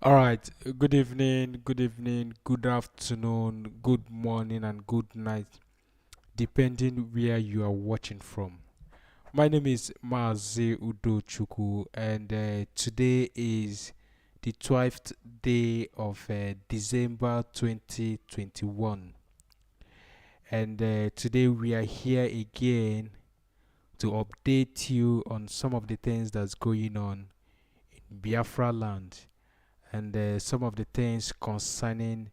All right. Good evening, good afternoon, good morning, and good night, depending where you are watching from. My name is Maze Udochukwu, and today is the 12th day of December 2021. And today we are here again to update you on some of the things that's going on in Biafra land and some of the things concerning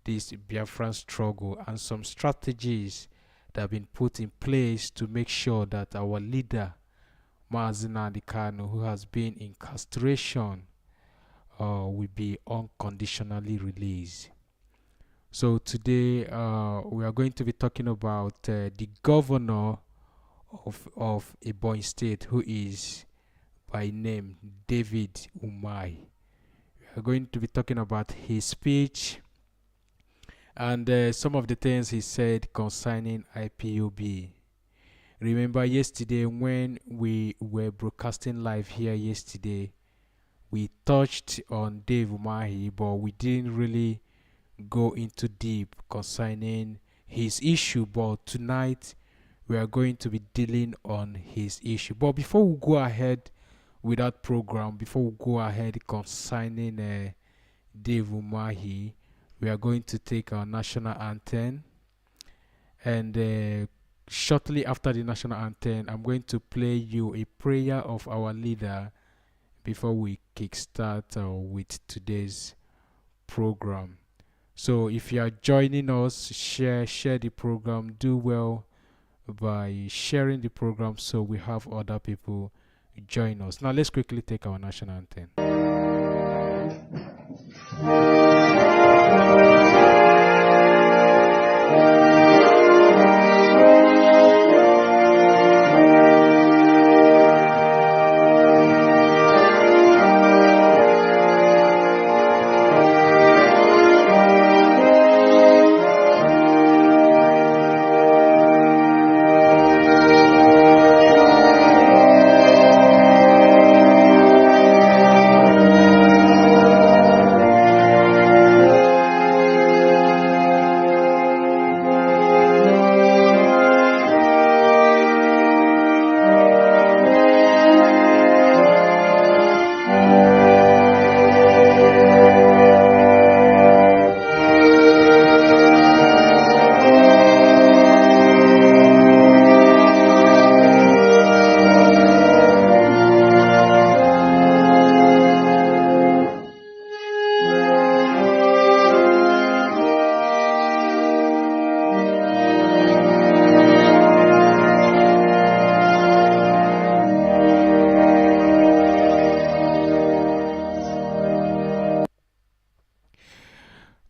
this Biafran struggle and some strategies that have been put in place to make sure that our leader, Mazina Adikano, who has been in castration, will be unconditionally released. So today we are going to be talking about the governor of Ebonyi State, who is by name David Umahi. We're going to be talking about his speech and some of the things he said concerning IPOB. Remember yesterday when we were broadcasting live here yesterday, we touched on Dave Umahi, but we didn't really go into deep concerning his issue. But tonight we are going to be dealing on his issue. But before we go ahead with that program, before we go ahead concerning Dave Umahi, we are going to take our national anthem, and shortly after the national anthem, I'm going to play you a prayer of our leader before we kickstart with today's program. So if you are joining us, share the program. Do well by sharing the program so we have other people join us. Now let's quickly take our national anthem.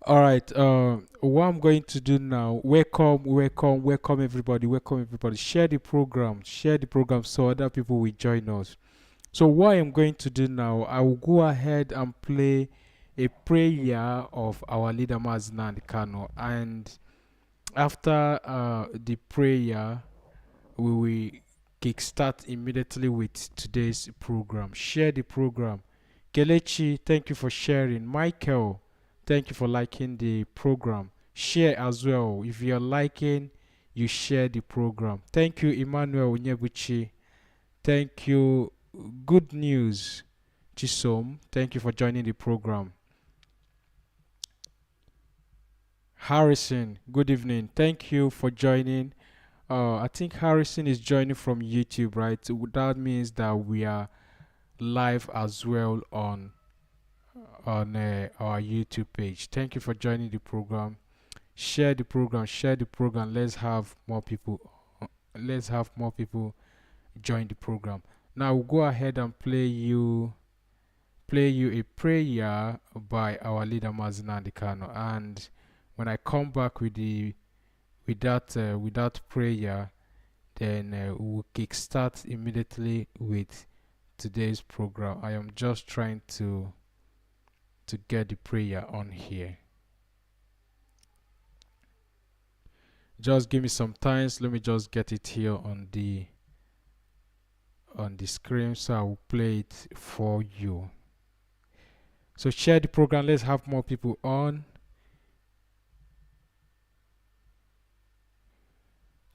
All right. What I'm going to do now, welcome everybody. Share the program, so other people will join us. So what I'm going to do now, I will go ahead and play a prayer of our leader Mazina Kano, and after the prayer, we will kickstart immediately with today's program. Share the program. Kelechi, thank you for sharing. Michael, thank you for liking the program. Share as well. If you're liking, you share the program. Thank you, Emmanuel Onyebuchi. Thank you, Good News Chisom. Thank you for joining the program. Harrison, good evening. Thank you for joining. I think Harrison is joining from YouTube, right? That means that we are live as well on our YouTube page. Thank you for joining the program. Share the program. Share the program. Let's have more people. Let's have more people join the program. Now we'll go ahead and play you a prayer by our leader Mazina Andikano, and when I come back with that prayer, then we'll kickstart immediately with today's program. I am just trying to get the prayer on here. Just give me some time. Let me just get it here on the screen, so I will play it for you. So share the program. Let's have more people on.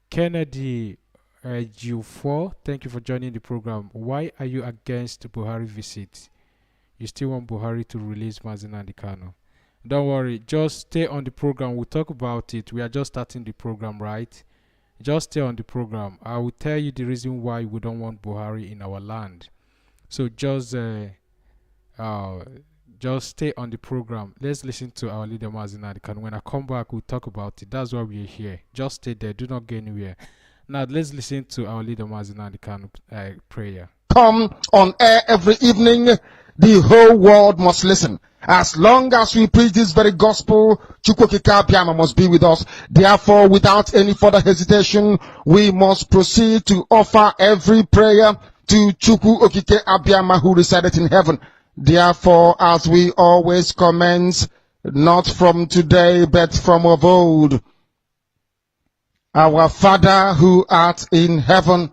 Kennedy G4, thank you for joining the program. Why are you against Buhari visit? You still want Buhari to release Mazina Andikano? Don't worry, just stay on the program. We'll talk about it. We are just starting the program, right? Just stay on the program. I will tell you the reason why we don't want Buhari in our land. So just stay on the program. Let's listen to our leader Mazina Andikano. When I come back, we'll talk about it. That's why we're here. Just stay there. Do not go anywhere. Now let's listen to our leader Mazina Andikano prayer. Come on air every evening. The whole world must listen. As long as we preach this very gospel, Chukwokika Abiyama must be with us. Therefore, without any further hesitation, we must proceed to offer every prayer to Chukwu Okike Abiyama who resided in heaven. Therefore, as we always commence, not from today, but from of old, our Father who art in heaven,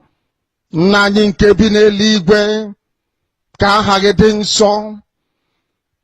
Nanyị nke bi n'eluigwe, ka aha gị dị nsọ,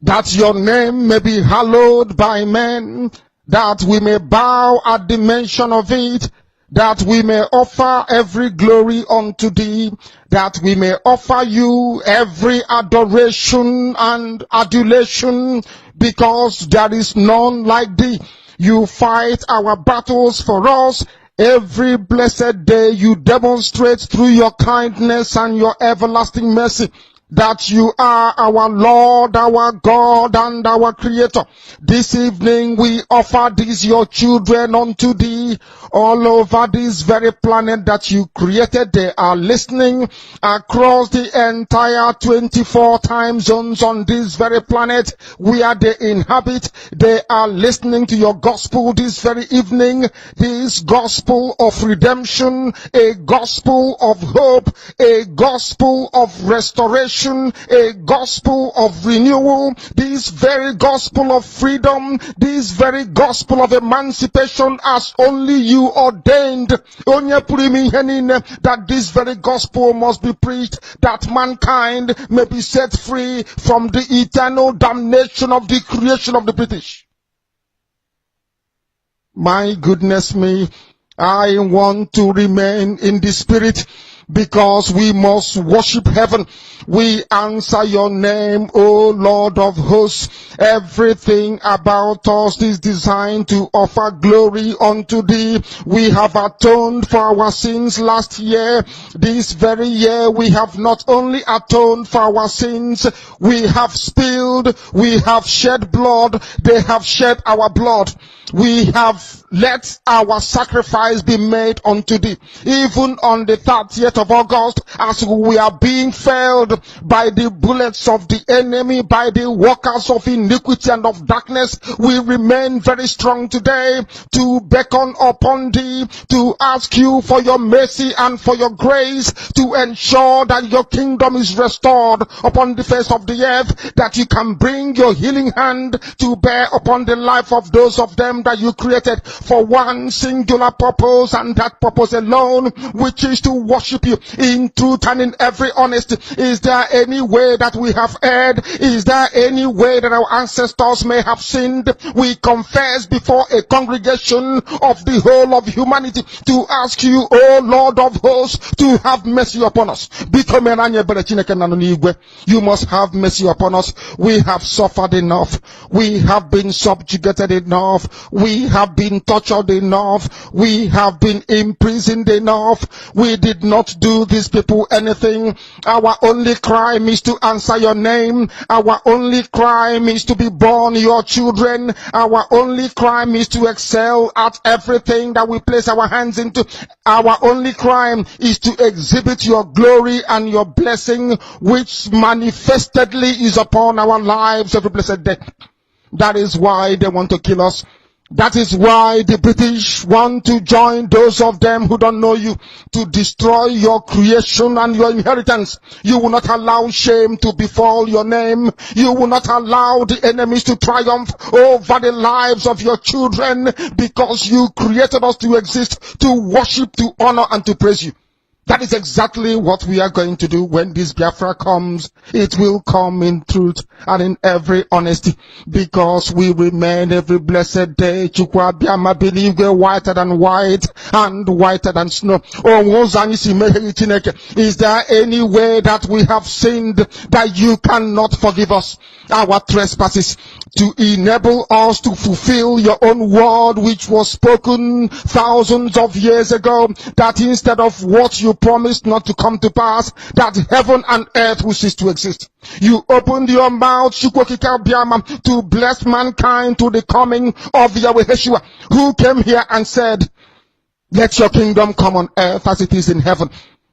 that your name may be hallowed by men, that we may bow at the mention of it, that we may offer every glory unto thee, that we may offer you every adoration and adulation, because there is none like thee. You fight our battles for us. Every blessed day you demonstrate through your kindness and your everlasting mercy that you are our Lord, our God, and our Creator. This evening we offer these your children unto thee all over this very planet that you created. They are listening across the entire 24 time zones on this very planet where they inhabit. They are listening to your gospel this very evening, this gospel of redemption, a gospel of hope, a gospel of restoration, a gospel of renewal, this very gospel of freedom, this very gospel of emancipation as only you ordained. That this very gospel must be preached, that mankind may be set free from the eternal damnation of the creation of the British. My goodness me, I want to remain in the spirit, because we must worship heaven. We answer your name, O Lord of hosts. Everything about us is designed to offer glory unto thee. We have atoned for our sins last year. This very year we have not only atoned for our sins, we have spilled, we have shed blood, they have shed our blood. We have let our sacrifice be made unto thee. Even on the 30th of August, as we are being felled by the bullets of the enemy, by the workers of iniquity and of darkness, we remain very strong today to beckon upon thee, to ask you for your mercy and for your grace, to ensure that your kingdom is restored upon the face of the earth, that you can bring your healing hand to bear upon the life of those of them that you created for one singular purpose, and that purpose alone, which is to worship you in truth and in every honesty. Is there any way that we have erred? Is there any way that our ancestors may have sinned? We confess before a congregation of the whole of humanity to ask you, O Lord of hosts, to have mercy upon us. You must have mercy upon us. We have suffered enough. We have been subjugated enough. We have been tortured enough. We have been imprisoned enough. We did not do these people anything. Our only crime is to answer your name. Our only crime is to be born your children. Our only crime is to excel at everything that we place our hands into. Our only crime is to exhibit your glory and your blessing, which manifestedly is upon our lives every blessed day. That is why they want to kill us. That is why the British want to join those of them who don't know you to destroy your creation and your inheritance. You will not allow shame to befall your name. You will not allow the enemies to triumph over the lives of your children, because you created us to exist, to worship, to honor, and to praise you. That is exactly what we are going to do when this Biafra comes. It will come in truth and in every honesty, because we remain every blessed day Chukwa Biama Biligwe whiter than white and whiter than snow. Is there any way that we have sinned that you cannot forgive us our trespasses, to enable us to fulfill your own word, which was spoken thousands of years ago, that instead of what you promised not to come to pass, that heaven and earth will cease to exist? You opened your mouth, Shukwokika Biama, to bless mankind to the coming of Yahweh Yeshua, who came here and said, let your kingdom come on earth as it is in heaven.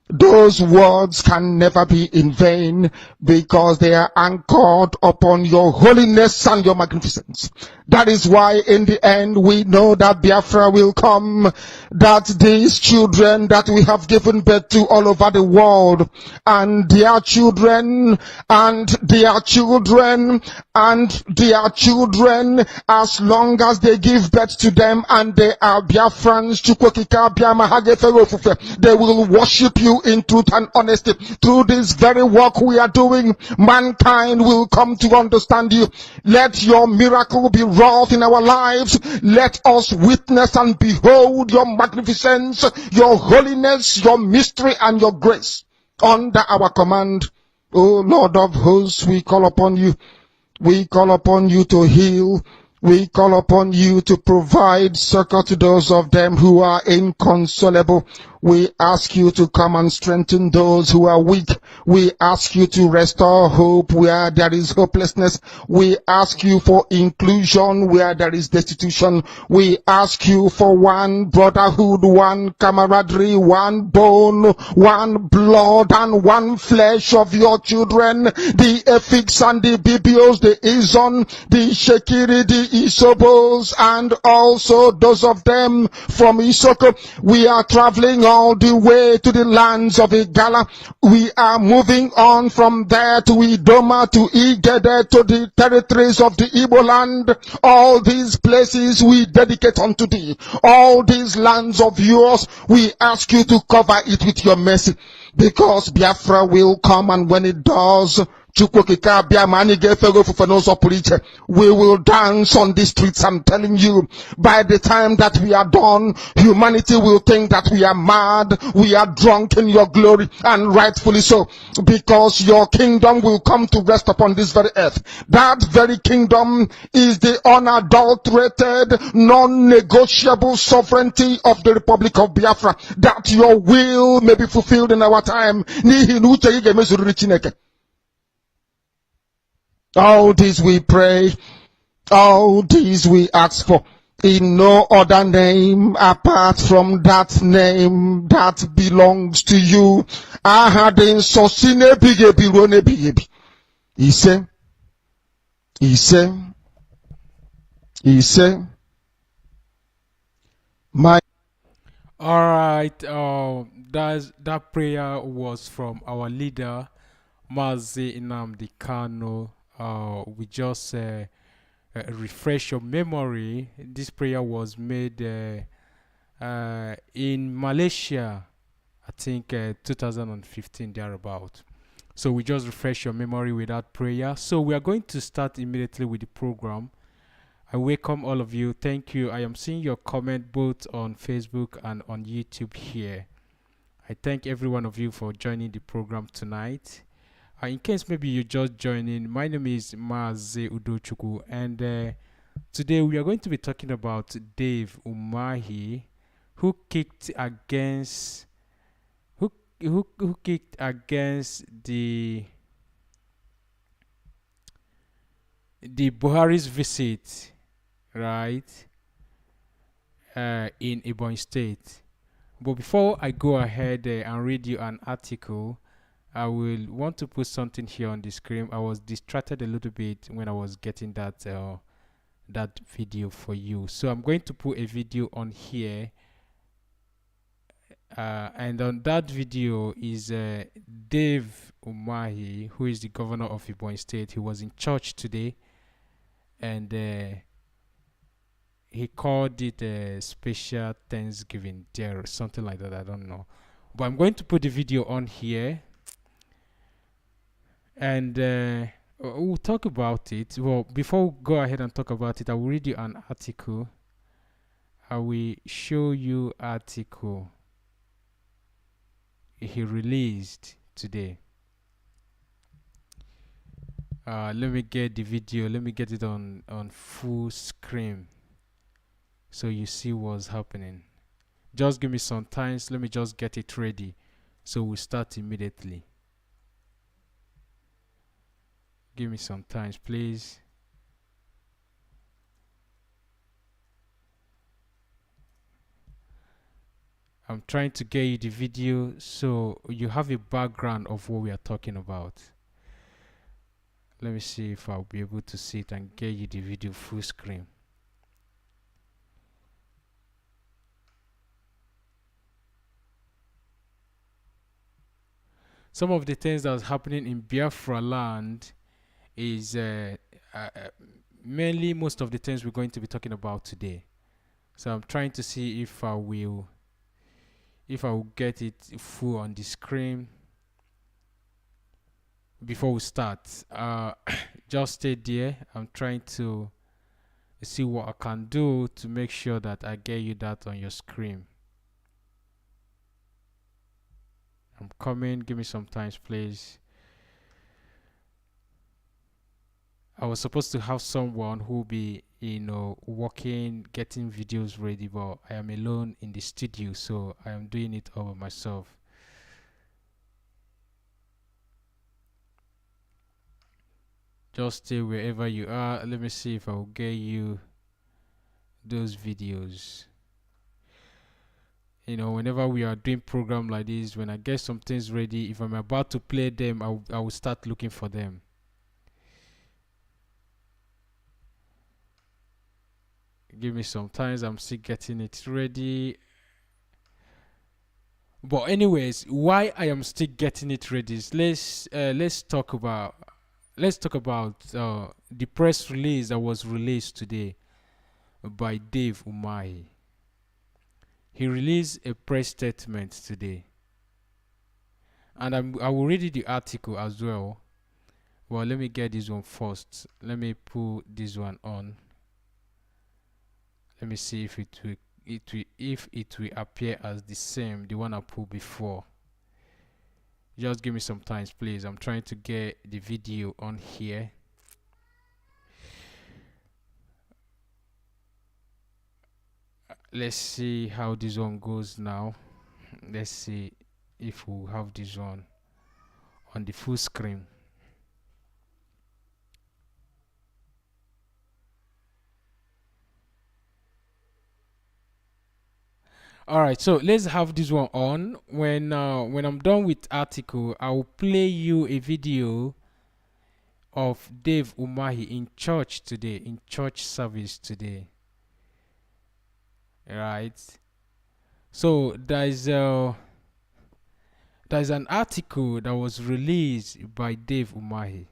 Those words can never be in vain, because they are anchored upon your holiness and your magnificence. That is why in the end we know that Biafra will come, that these children that we have given birth to all over the world, and their children, and their children, and their children, as long as they give birth to them and they are Biafrans, they will worship you in truth and honesty. Through this very work we are doing, mankind will come to understand you. Let your miracle be wrought in our lives. Let us witness and behold your magnificence, your holiness, your mystery, and your grace under our command. O Lord of hosts, we call upon you. We call upon you to heal. We call upon you to provide succor to those of them who are inconsolable. We ask you to come and strengthen those who are weak. We ask you to restore hope where there is hopelessness. We ask you for inclusion where there is destitution. We ask you for one brotherhood, one camaraderie, one bone, one blood, and one flesh of your children. The Efiks and the Bibios, the Izon, the Shekiri, the Isobos, and also those of them from Isoko. We are traveling all the way to the lands of Igala. We are moving on from there to Idoma, to Igede, to the territories of the Igbo land. All these places we dedicate unto thee. All these lands of yours, we ask you to cover it with your mercy, because Biafra will come, and when it does, we will dance on the streets. I'm telling you, by the time that we are done, humanity will think that we are mad, we are drunk in your glory, and rightfully so, because your kingdom will come to rest upon this very earth. That very kingdom is the unadulterated, non-negotiable sovereignty of the Republic of Biafra, that your will may be fulfilled in our time. All this we pray, all this we ask for, in no other name apart from that name that belongs to you. Ahadin sosine bigebi rone bigebi. He said, my. All right. That prayer was from our leader, Mazi Nnamdi Kanu. we just refresh your memory. This prayer was made in Malaysia, I think 2015 thereabout. So we just refresh your memory with that prayer. So we are going to start immediately with the program. I welcome all of you. Thank you. I am seeing your comment both on Facebook and on YouTube here. I thank every one of you for joining the program tonight. In case maybe you just joining, my name is Maze Udochukwu, and today we are going to be talking about Dave Umahi, who kicked against who kicked against the Buhari's visit, right, in Ebonyi State. But before I go ahead and read you an article, I will want to put something here on the screen. I was distracted a little bit when I was getting that video for you. So I'm going to put a video on here, and on that video is Dave Umahi, who is the governor of Ebonyi State. He was in church today, and he called it a special Thanksgiving day or something like that. I don't know, but I'm going to put the video on here, and we'll talk about it. Well, before we go ahead and talk about it, I will read you an article. I will show you article he released today. Let me get the video. Let me get it on full screen so you see what's happening. Just give me some time. Let me just get it ready so we'll start immediately. Give me some time, please. I'm trying to get you the video so you have a background of what we are talking about. Let me see if I'll be able to see it and get you the video full screen. Some of the things that's happening in Biafra land is mainly most of the things we're going to be talking about today. So I'm trying to see if I will get it full on the screen before we start. Just stay there. I'm trying to see what I can do to make sure that I get you that on your screen. I'm coming. Give me some time, please. I was supposed to have someone who will be, working, getting videos ready, but I am alone in the studio, so I am doing it all by myself. Just stay wherever you are. Let me see if I will get you those videos. Whenever we are doing program like this, when I get some things ready, if I'm about to play them, I will start looking for them. Give me some time. I'm still getting it ready. But anyways, why I am still getting it ready is let's talk about the press release that was released today by Dave Umahi. He released a press statement today, and I will read you the article as well. Well, let me get this one first. Let me put this one on. Let me see if it will appear as the same, the one I put before. Just give me some time, please. I'm trying to get the video on here. Let's see how this one goes now. Let's see if we'll have this one on the full screen. All right, so let's have this one on. When I'm done with article, I will play you a video of Dave Umahi in church today, in church service today. Right. So there's an article that was released by Dave Umahi.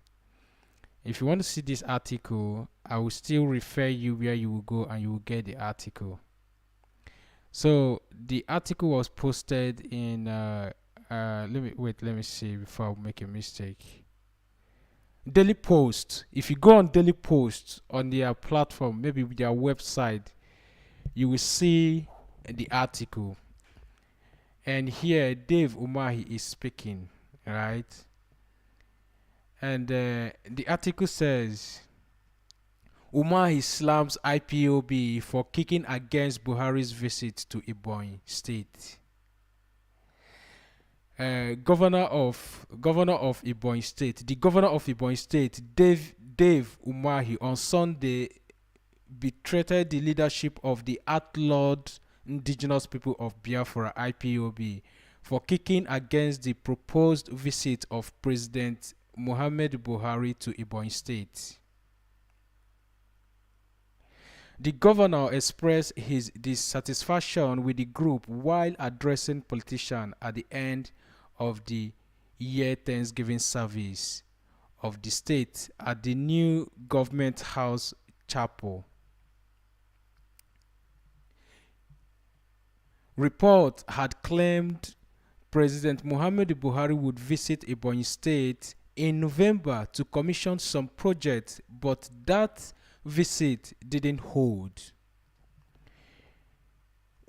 If you want to see this article, I will still refer you where you will go and you will get the article. So the article was posted in let me see before I make a mistake. Daily Post. If you go on Daily Post on their platform, maybe their website, you will see the article. And here Dave Umahi is speaking, right? And the article says Umahi slams IPOB for kicking against Buhari's visit to Ebonyi State. Governor of Ebonyi State, the governor of Ebonyi State, Dave Umahi, on Sunday betrayed the leadership of the outlawed indigenous people of Biafra (IPOB) for kicking against the proposed visit of President Muhammad Buhari to Ebonyi State. The governor expressed his dissatisfaction with the group while addressing politicians at the end of the year Thanksgiving service of the state at the new Government House Chapel. Report had claimed President Muhammadu Buhari would visit Ebonyi State in November to commission some projects, but that visit didn't hold.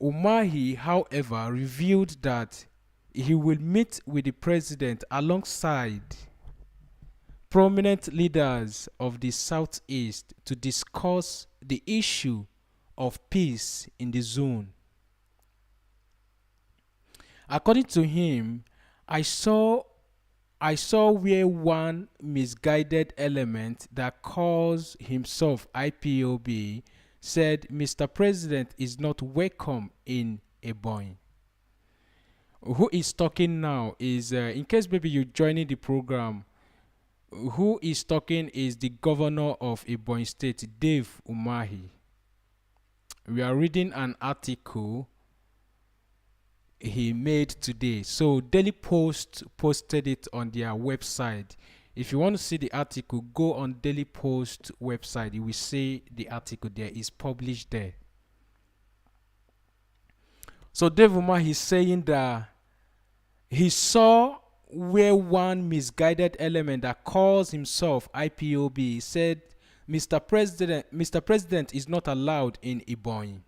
Umahi, however, revealed that he will meet with the president alongside prominent leaders of the Southeast to discuss the issue of peace in the zone. According to him, I saw where one misguided element that calls himself IPOB said Mr. President is not welcome in Ebonyi. Who is talking now is, in case maybe you're joining the program, who is talking is the governor of Ebonyi State, Dave Umahi. We are reading an article he made today. So Daily Post posted it on their website. If you want to see the article, go on Daily Post website. You will see the article there is published there. So Dave Umahi is saying that he saw where one misguided element that calls himself IPOB said Mr. President is not allowed in Ebonyi.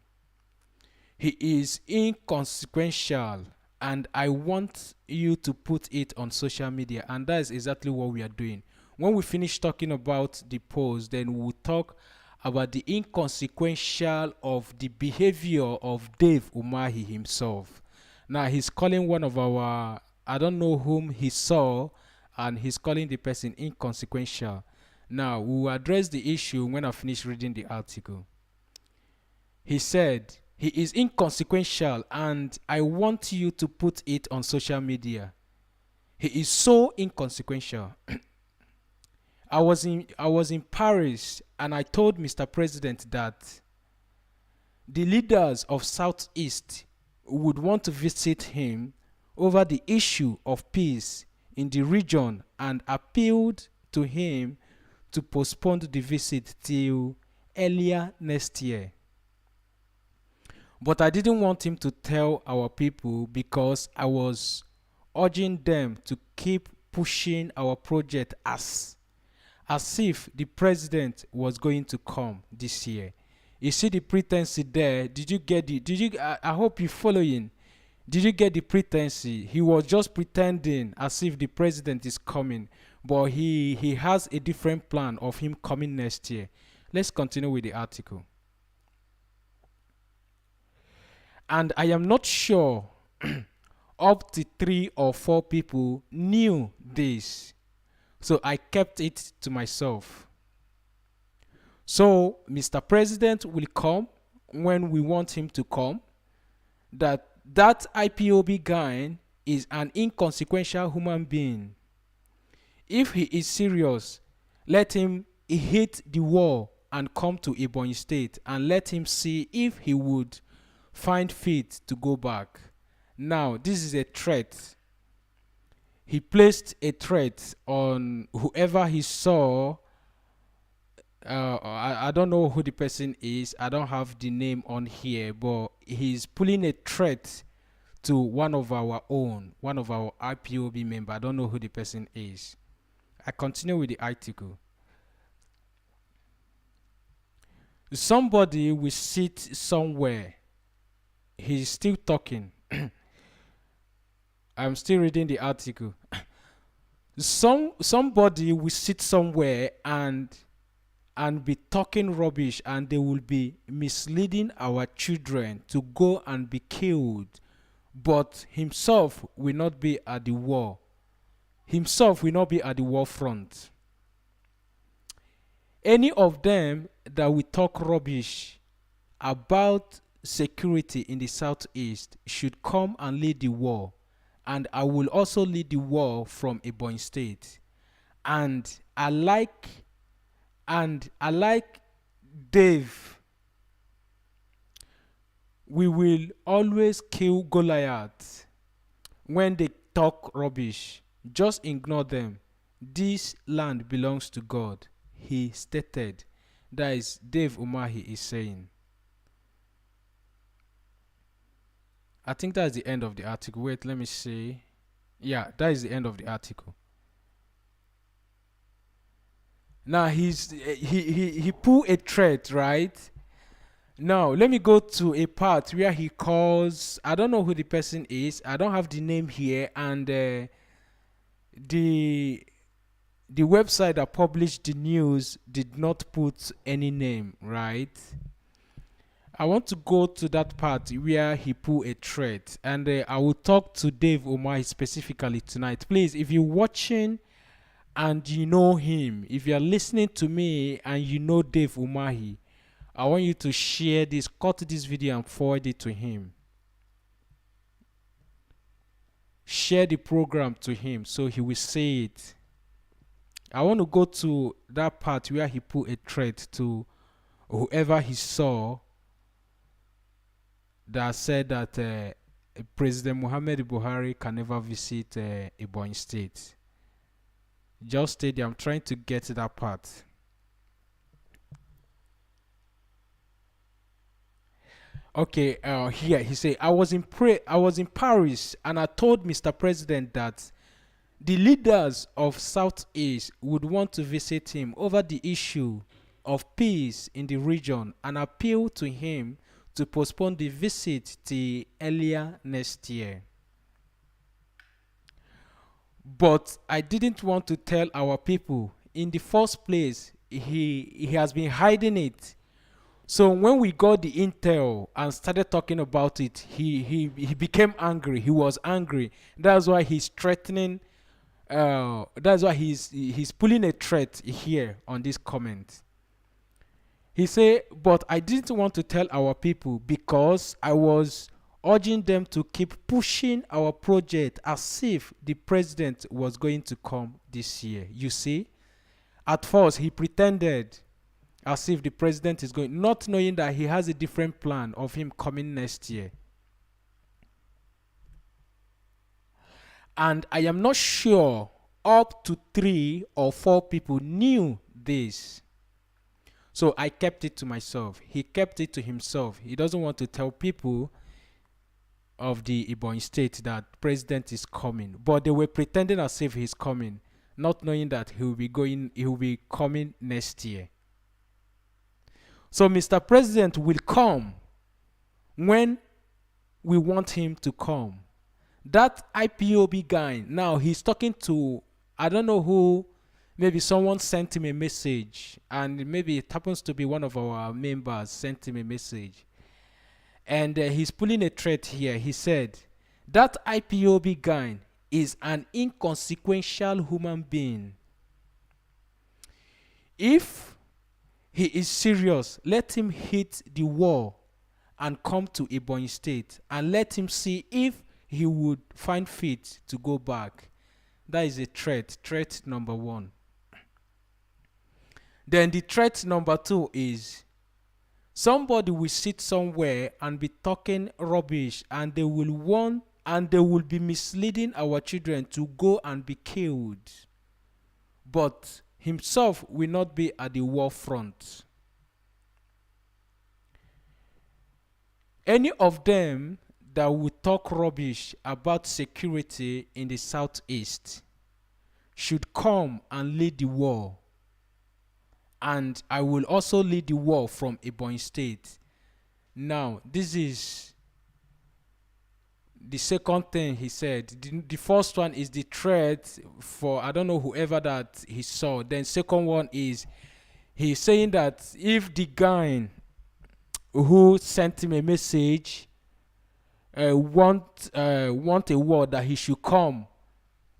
He is inconsequential, and I want you to put it on social media. And that is exactly what we are doing. When we finish talking about the post, then we'll talk about the inconsequential of the behavior of Dave Umahi himself. Now he's calling one of our, I don't know whom he saw, and he's calling the person inconsequential. Now we will address the issue when I finish reading the article. He said, he is inconsequential, and I want you to put it on social media. He is so inconsequential. I was in Paris, and I told Mr. President that the leaders of Southeast would want to visit him over the issue of peace in the region, and appealed to him to postpone the visit till earlier next year. But I didn't want him to tell our people because I was urging them to keep pushing our project as if the president was going to come this year. You see the pretense there. Did you get the? Did you? I hope you're following. Did you get the pretense? He was just pretending as if the president is coming, but he has a different plan of him coming next year. Let's continue with the article. And I am not sure up to 3 or 4 people knew this, so I kept it to myself. So Mr. President will come when we want him to come. That IPOB guy is an inconsequential human being. If he is serious, let him hit the wall and come to Ebonyi State, and let him see if he would find fit to go back. Now, this is a threat. He placed a threat on whoever he saw I don't know who the person is. I don't have the name on here, but he's pulling a threat to one of our own, one of our IPOB member. I don't know who the person is. I continue with the article. Somebody will sit somewhere. He's still talking. I'm still reading the article. Somebody will sit somewhere and be talking rubbish, and they will be misleading our children to go and be killed, but himself will not be at the war. Himself will not be at the war front. Any of them that will talk rubbish about security in the southeast should come and lead the war, and I will also lead the war from Ebonyi State. And I like Dave. We will always kill Goliath when they talk rubbish. Just ignore them. This land belongs to God, he stated. That is Dave Umahi is saying. I think that's the end of the article. Wait, let me see. Yeah, that is the end of the article. Now he pulled a threat, right? Now let me go to a part where he calls. I don't know who the person is. I don't have the name here, and the the website that published the news did not put any name, right? I want to go to that part where he pulled a threat, and I will talk to Dave Umahi specifically tonight. Please, if you're watching and you know him, if you're listening to me and you know Dave Umahi, I want you to share this, cut this video and forward it to him. Share the program to him so he will see it. I want to go to that part where he put a threat to whoever he saw that said that President Muhammad Buhari can never visit Ebonyi State. Just stay there. I'm trying to get to that part. Okay, here he said, I was in Paris, and I told Mr. President that the leaders of Southeast would want to visit him over the issue of peace in the region, and appeal to him to postpone the visit till earlier next year. But I didn't want to tell our people. In the first place, he has been hiding it. So when we got the intel and started talking about it, he became angry. He was angry. That's why he's threatening. That's why he's pulling a threat here on this comment. He said, but I didn't want to tell our people because I was urging them to keep pushing our project as if the president was going to come this year. You see, at first he pretended as if the president is going, not knowing that he has a different plan of him coming next year. And I am not sure up to 3 or 4 people knew this. So I kept it to myself. He kept it to himself. He doesn't want to tell people of the Ebonyi State that president is coming. But they were pretending as if he's coming, not knowing that he will be coming next year. So Mr. President will come when we want him to come. That IPOB guy, now he's talking to, I don't know who, maybe someone sent him a message, and maybe it happens to be one of our members sent him a message. And he's pulling a threat here. He said, that IPOB guy is an inconsequential human being. If he is serious, let him hit the wall and come to Ebonyi State, and let him see if he would find fit to go back. That is a threat. Threat number 1. Then the threat number 2 is somebody will sit somewhere and be talking rubbish, and they will be misleading our children to go and be killed. But himself will not be at the war front. Any of them that will talk rubbish about security in the southeast should come and lead the war. And I will also lead the war from Ebonyi State. Now, this is the second thing he said. The first one is the threat for, I don't know, whoever that he saw. Then second one is he's saying that if the guy who sent him a message want a war, that he should come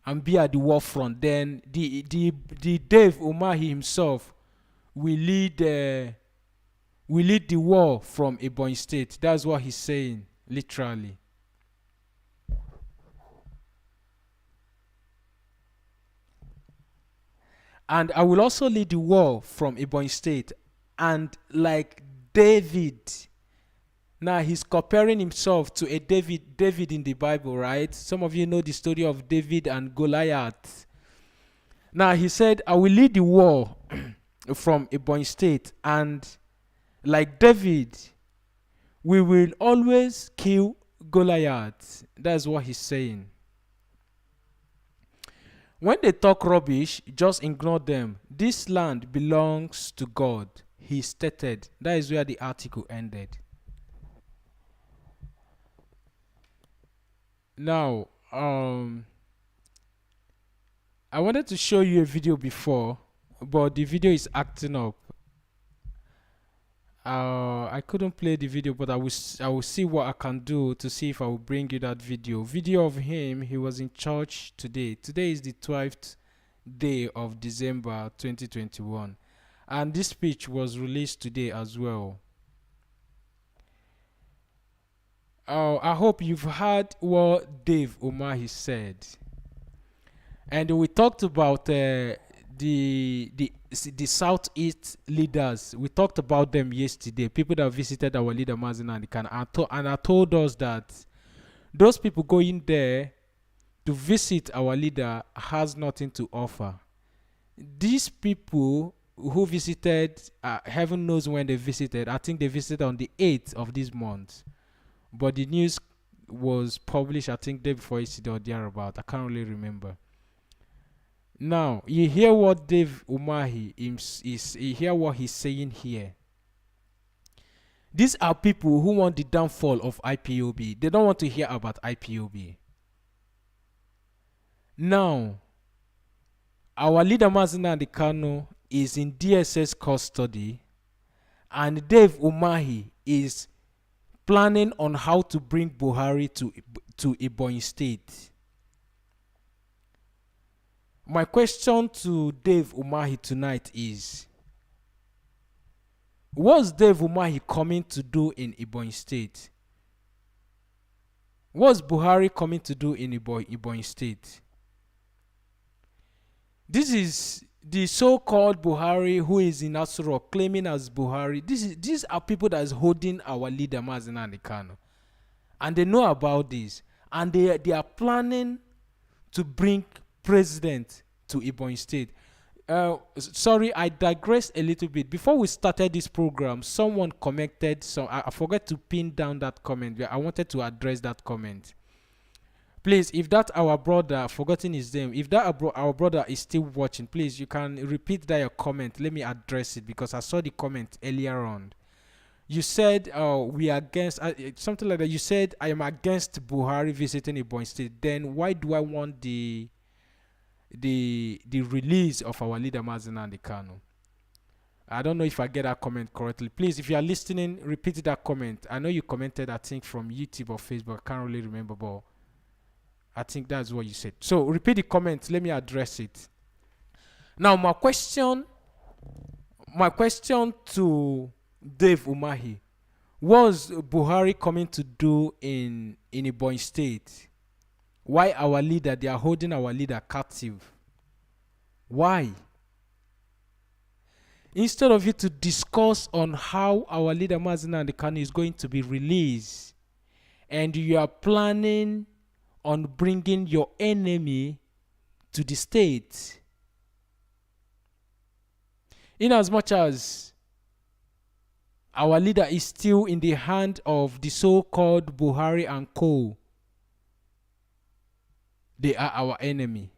and be at the war front, then the Dave Umahi himself will lead the war from Ebonyi State. That's what he's saying, literally. And I will also lead the war from Ebonyi State. And like David, now he's comparing himself to a David in the Bible, right? Some of you know the story of David and Goliath. Now he said, I will lead the war from Ebonyi State, and like David, we will always kill Goliath. That's what he's saying. When they talk rubbish, just ignore them. This land belongs to God, he stated. That is where the article ended. Now, I wanted to show you a video before, but the video is acting up. I couldn't play the video, but I will see what I can do to see if I will bring you that video of him. He was in church today. Today is the 12th day of December 2021, and this speech was released today as well. I hope you've heard what Dave Umahi said, and we talked about the Southeast leaders. We talked about them yesterday. People that visited our leader Mazin and I told us that those people going there to visit our leader has nothing to offer. These people who visited, heaven knows when they visited. I think they visited on the 8th of this month, but the news was published, I think, day before yesterday or thereabout. I can't really remember. Now, you hear what Dave Umahi you hear what he's saying here. These are people who want the downfall of IPOB. They don't want to hear about IPOB. Now, our leader Mazina Kano is in DSS custody, and Dave Umahi is planning on how to bring Buhari to Ebonyi State. My question to Dave Umahi tonight is, what's Dave Umahi coming to do in Ebonyi State? What's Buhari coming to do in Ebonyi State? This is the so-called Buhari who is in Asuro claiming as Buhari. These are people that is holding our leader Mazina Kano, and they know about this, and they are planning to bring president to Ebonyi State. Sorry, I digress a little bit. Before we started this program, someone commented. So I forgot to pin down that comment. I wanted to address that comment. Please, if that our brother, forgotten his name, if that our brother is still watching, please, you can repeat that your comment. Let me address it, because I saw the comment earlier on. You said we are against something like that. You said I am against Buhari visiting Ebonyi State. Then why do I want the release of our leader Mazina Kano? I don't know if I get that comment correctly. Please, if you are listening, repeat that comment. I know you commented, I think, from YouTube or Facebook. I can't really remember, but I think that's what you said. So repeat the comment. Let me address it. Now, my question to Dave Umahi: was Buhari coming to do in Ebonyi State? Why our leader? They are holding our leader captive. Why? Instead of you to discuss on how our leader Mazina Kano is going to be released, and you are planning on bringing your enemy to the state. In as much as our leader is still in the hand of the so-called Buhari and co, they are our enemy.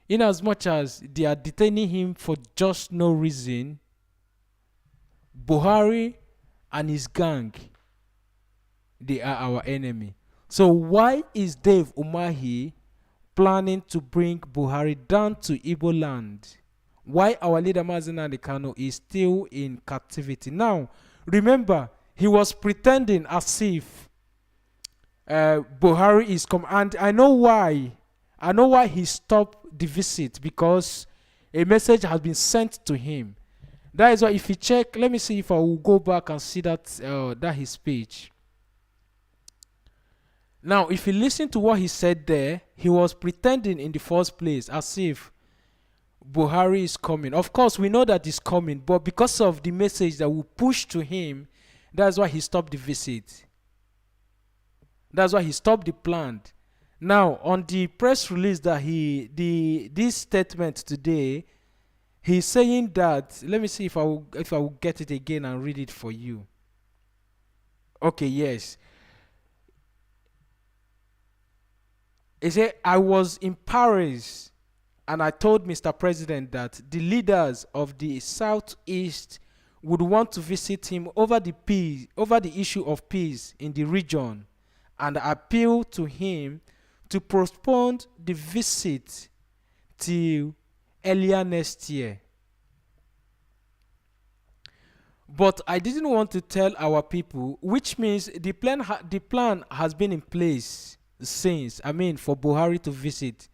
In as much as they are detaining him for just no reason, Buhari and his gang, they are our enemy. So why is Dave Umahi planning to bring Buhari down to Igbo land? Why our leader Mazen Kano is still in captivity? Now, remember, he was pretending as if Buhari is come, and I know why. I know why he stopped the visit, because a message has been sent to him. That is why, if you check, let me see if I will go back and see that his speech. Now, if you listen to what he said there, he was pretending in the first place as if Buhari is coming. Of course, we know that he's coming, but because of the message that we push to him, that's why he stopped the visit. That's why he stopped the plan. Now, on the press release that this statement today, he's saying that, let me see if I will get it again and read it for you. Okay, yes. He said, I was in Paris and I told Mr. President that the leaders of the Southeast would want to visit him over the issue of peace in the region, and appeal to him to postpone the visit till earlier next year. But I didn't want to tell our people, which means the plan has been in place since, for Buhari to visit.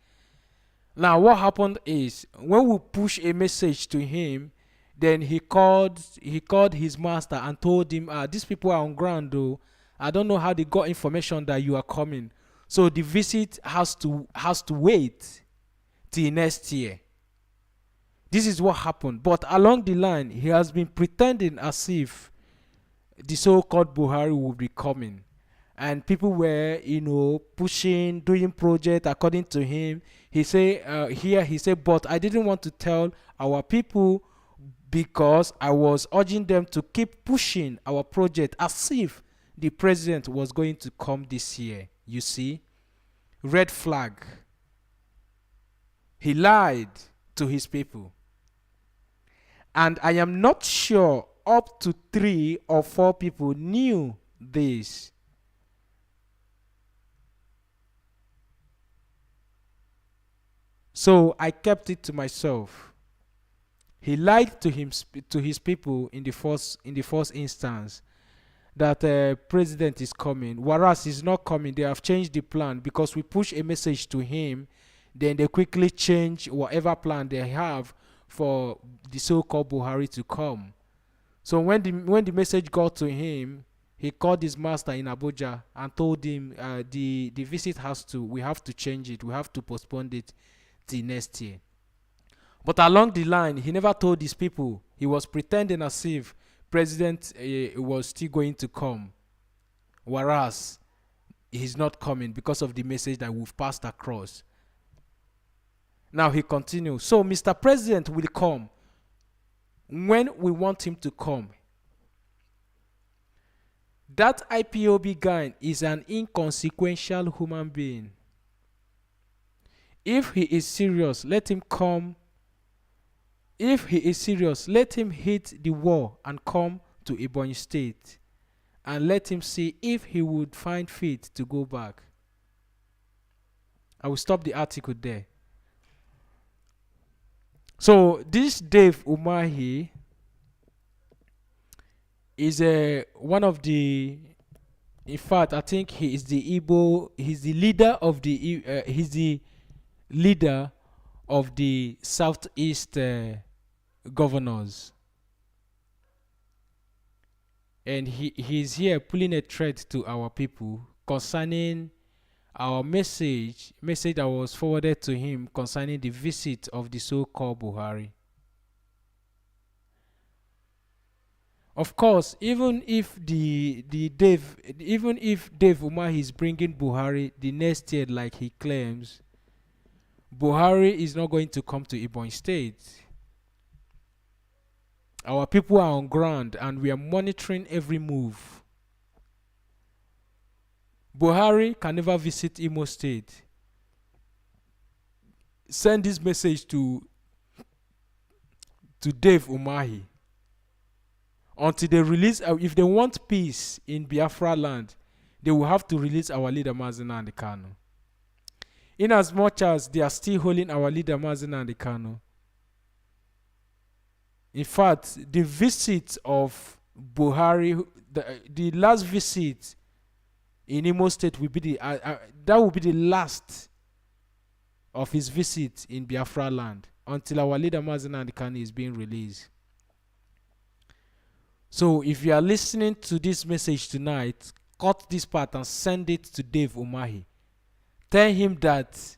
Now, what happened is, when we push a message to him, then he called his master and told him, these people are on ground though. I don't know how they got information that you are coming. So the visit has to wait till next year. This is what happened. But along the line, he has been pretending as if the so-called Buhari will be coming. And people were, pushing, doing project according to him. He said, but I didn't want to tell our people because I was urging them to keep pushing our project as if the president was going to come this year. You see? Red flag. He lied to his people. And I am not sure up to 3 or 4 people knew this. So I kept it to myself. He lied to his people in the first instance that president is coming, whereas he's not coming. They have changed the plan because we push a message to him, then they quickly change whatever plan they have for the so-called Buhari to come. So when the message got to him, he called his master in Abuja and told him the visit we have to change it, we have to postpone it till next year. But along the line, he never told his people. He was pretending as if president was still going to come, whereas he's not coming because of the message that we've passed across. Now he continues. So Mr. President will come when we want him to come. That IPOB guy is an inconsequential human being. If he is serious, let him come. If he is serious, let him hit the wall and come to Ebonyi State, and let him see if he would find fit to go back. I will stop the article there. So this Dave Umahi is one of the, in fact, I think he is the Igbo. He's the leader of the Southeast governors, and he's here pulling a threat to our people concerning our message that was forwarded to him concerning the visit of the so-called Buhari. Of course, even if Dave Umahi is bringing Buhari the next year like he claims, Buhari is not going to come to Ebonyi State. Our people are on ground and we are monitoring every move. Buhari can never visit Imo State. Send this message to Dave Umahi. Until they release, if they want peace in Biafra land, they will have to release our leader Mazi Nnamdi Kanu. In as much as they are still holding our leader Mazi Nnamdi Kanu, in fact, the visit of Buhari, the last visit in Imo State will be that will be the last of his visit in Biafra land until our leader Mazi Nnamdi Kanu is being released. So if you are listening to this message tonight, cut this part and send it to Dave Umahi. Tell him that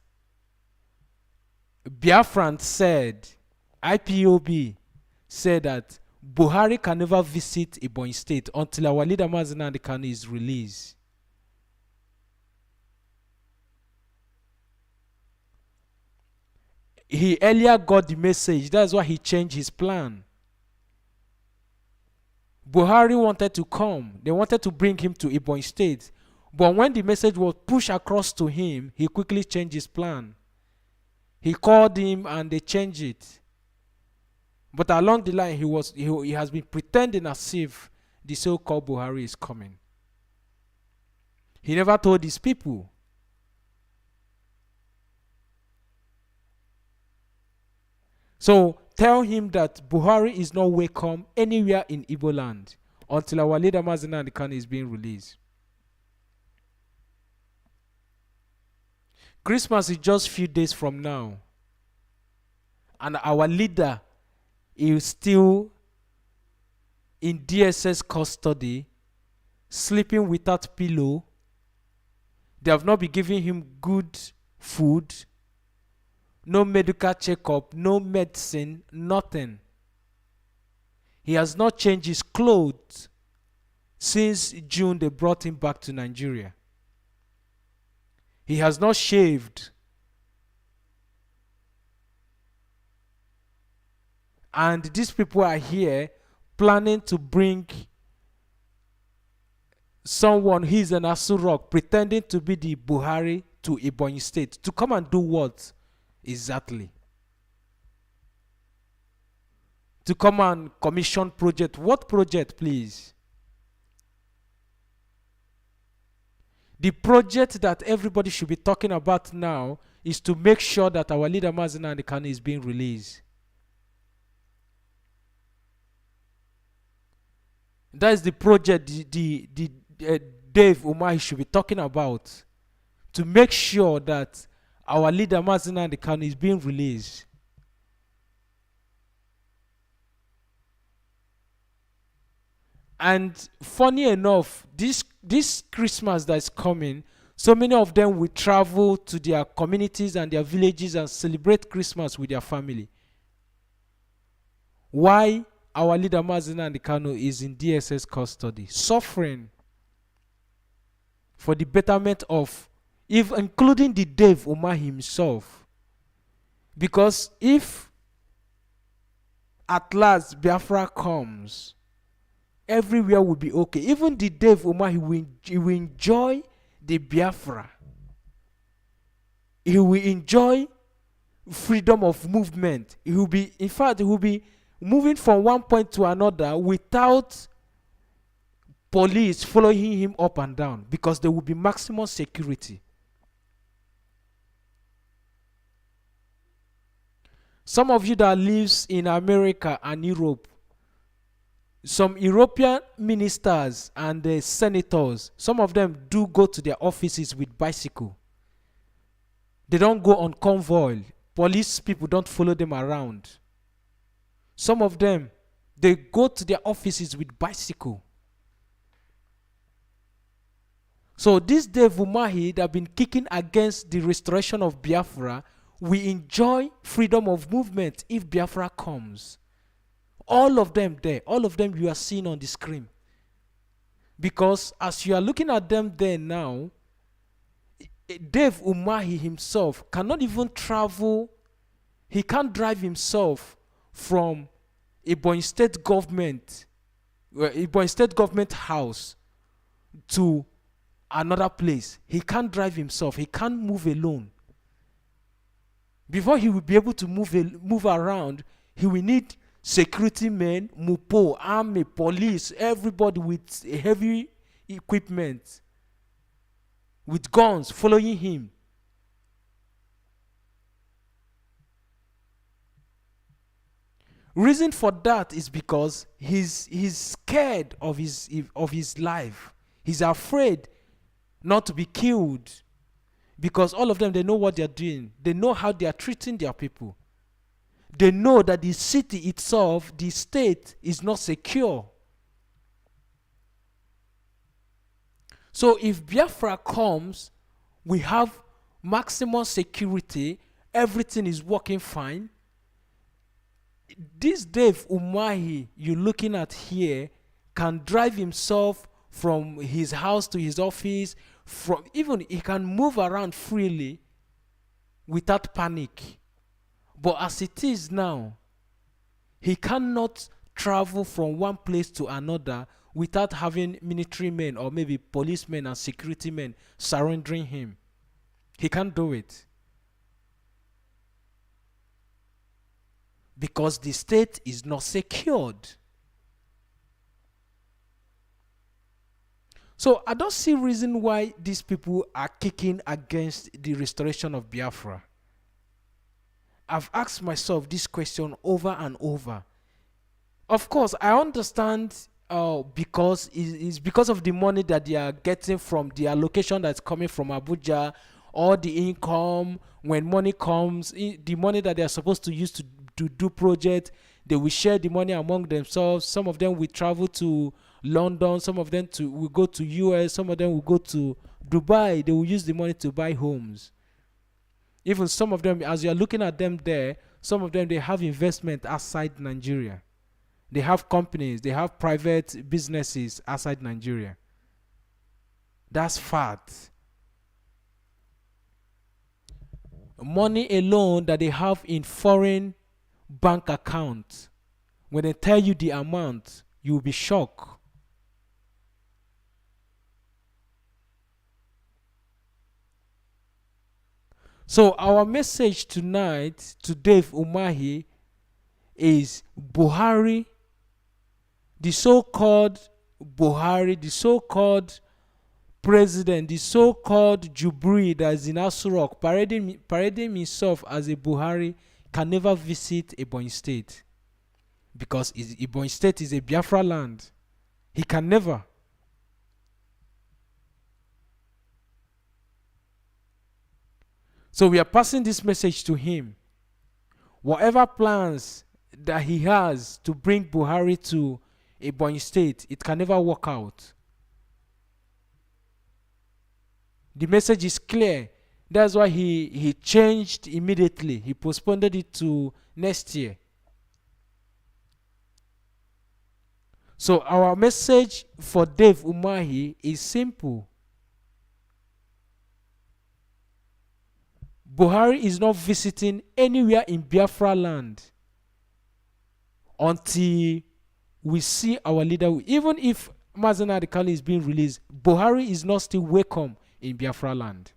Biafran said, IPOB said that Buhari can never visit Ebonyi State until our leader Mazi Nnamdi Kanu is released. He earlier got the message. That's why he changed his plan. Buhari wanted to come. They wanted to bring him to Ebonyi State. But when the message was pushed across to him, he quickly changed his plan. He called him and they changed it. But along the line, he has been pretending as if the so-called Buhari is coming. He never told his people. So tell him that Buhari is not welcome anywhere in Igbo land until our leader Mazi Nnamdi Kanu is being released. Christmas is just few days from now. And our leader is still in DSS custody, sleeping without pillow. They have not been giving him good food, no medical checkup, no medicine, nothing. He has not changed his clothes since June they brought him back to Nigeria. He has not shaved. And these people are here planning to bring someone, he's an Asurok, pretending to be the Buhari to Ebonyi State. To come and do what exactly? To come and commission project. What project, please? The project that everybody should be talking about now is to make sure that our leader Mazi Nnamdi Kanu is being released. That is the project Dave Umahi should be talking about, to make sure that our leader Mazi Nnamdi Kanu is being released. And funny enough, this Christmas that is coming, so many of them will travel to their communities and their villages and celebrate Christmas with their family. Why our leader Mazi Nnamdi Kanu is in DSS custody, suffering for the betterment of, including the Dave Umahi himself. Because if at last Biafra comes, everywhere will be okay. Even the Dave Umahi will enjoy the Biafra. He will enjoy freedom of movement. He will be, in fact, he will be moving from one point to another without police following him up and down, because there will be maximum security. Some of you that lives in America and Europe, some European ministers and senators, some of them do go to their offices with bicycle. They don't go on convoy. Police people don't follow them around. Some of them, they go to their offices with bicycle. So this Dave Umahi that have been kicking against the restoration of Biafra, we enjoy freedom of movement if Biafra comes. All of them there, all of them you are seeing on the screen. Because as you are looking at them there now, Dave Umahi himself cannot even travel. He can't drive himself from Ebonyi state government, Ebonyi state government house to another place. He can't drive himself. He can't move alone. Before he will be able to move around, he will need security men, mupo, army, police, everybody with heavy equipment, with guns following him. Reason for that is because he's scared of his life. He's afraid not to be killed, because all of them, they know what they're doing. They know how they are treating their people. They know that the city itself, the state, is not secure. So if Biafra comes, we have maximum security, everything is working fine. This Dave Umahi you're looking at here can drive himself from his house to his office, from even he can move around freely without panic. But as it is now, he cannot travel from one place to another without having military men or maybe policemen and security men surrendering him. He can't do it. Because the state is not secured. So I don't see reason why these people are kicking against the restoration of Biafra. I've asked myself this question over and over. Of course, I understand because it's because of the money that they are getting from the allocation that's coming from Abuja, or the income. When money comes, the money that they are supposed to use to do project, they will share the money among themselves. Some of them will travel to London, some of them will go to US, some of them will go to Dubai. They will use the money to buy homes. Even some of them, as you are looking at them there, some of them, they have investment outside Nigeria. They have companies, they have private businesses outside Nigeria. That's fact. Money alone that they have in foreign bank account, when they tell you the amount, you will be shocked. So our message tonight to Dave Umahi is Buhari, the so-called Buhari, the so-called president, the so-called Jubri that is in Asurok, parading himself as a Buhari, can never visit Ebonyi State, because Ebonyi State is a Biafra land. He can never. So we are passing this message to him. Whatever plans that he has to bring Buhari to Ebonyi State, it can never work out. The message is clear. That's why he changed immediately. He postponed it to next year. So our message for Dave Umahi is simple. Buhari is not visiting anywhere in Biafra land until we see our leader. Even if Mazen Adekale is being released, Buhari is not still welcome in Biafra land.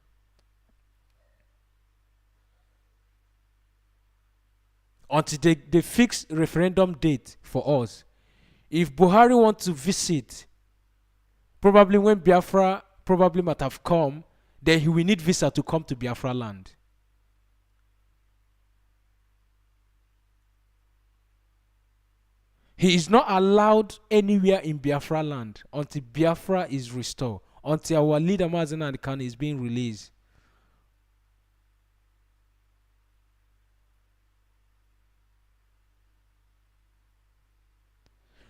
Until they fix referendum date for us. If Buhari wants to visit, probably when Biafra probably might have come, then he will need visa to come to Biafra land. He is not allowed anywhere in Biafra land until Biafra is restored, until our leader Mazen Adekale is being released.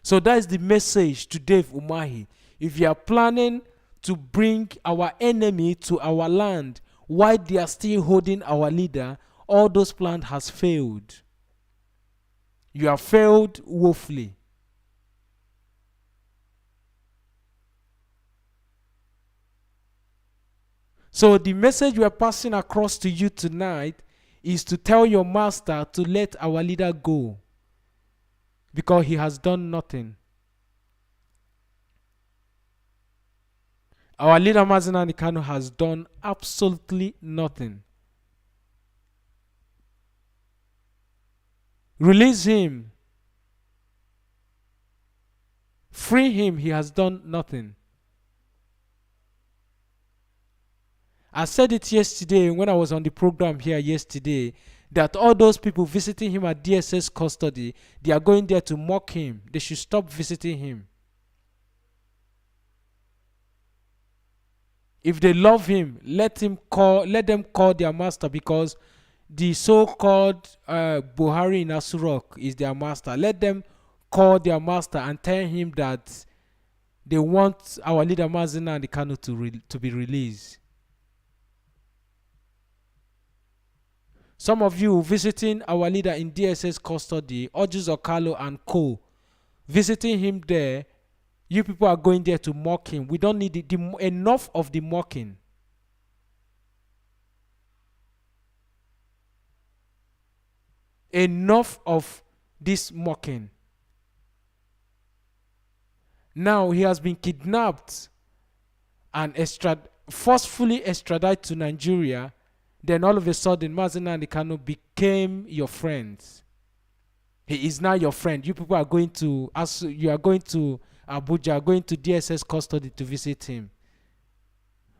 So that is the message to Dave Umahi. If you are planning to bring our enemy to our land while they are still holding our leader, all those plans has failed. You have failed woefully. So the message we are passing across to you tonight is to tell your master to let our leader go. because he has done nothing. Our leader Mazinani Kanu has done absolutely nothing. Release him. Free him. He has done nothing. I said it yesterday when I was on the program here yesterday that all those people visiting him at DSS custody, they are going there to mock him. They should stop visiting him. If they love him, let them call their master, because the so-called Buhari in Asurok is their master. Let them call their master and tell him that they want our leader Mazina and the Kanu to be released. Some of you visiting our leader in DSS custody, Ojus Okalo and co, visiting him there, you people are going there to mock him. We don't need enough of the mocking. Enough of this mocking. Now he has been kidnapped and forcefully extradited to Nigeria. Then all of a sudden, Mazina and Kanu became your friends. He is now your friend. You people are going to Abuja, going to DSS custody to visit him.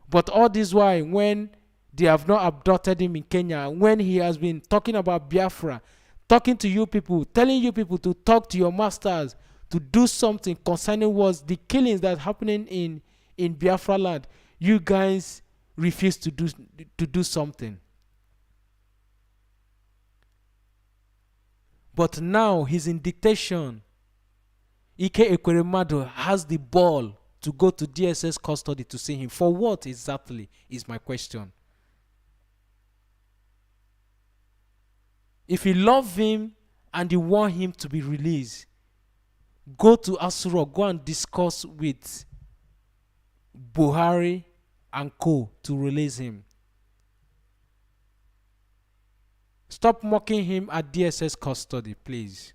But all this while, when they have not abducted him in Kenya, when he has been talking about Biafra, talking to you people, telling you people to talk to your masters, to do something concerning the killings that are happening in Biafra land, you guys refuse to do something. But now he's in dictation. Ike Ekweremadu has the ball to go to DSS custody to see him. For what exactly is my question. If you love him and you want him to be released, go to Asuro, go and discuss with Buhari and co to release him. Stop mocking him at DSS custody, please.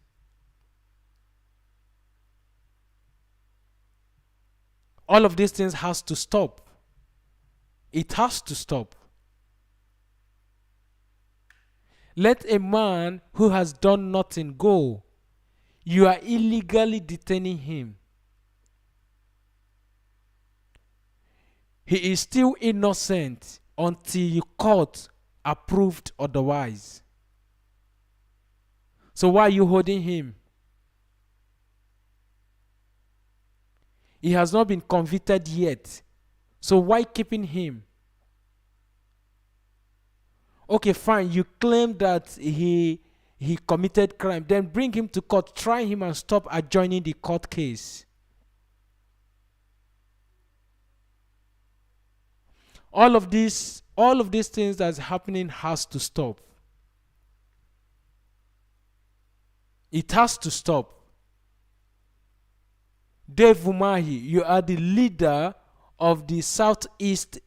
All of these things has to stop. It has to stop. Let a man who has done nothing go. You are illegally detaining him. He is still innocent until your court approved otherwise. So why are you holding him? He has not been convicted yet. So why keeping him? Okay, fine. You claim that he committed crime. Then bring him to court. Try him and stop adjourning the court case. All of these things that's happening has to stop. It has to stop. Dave Umahi, you are the leader of the Southeast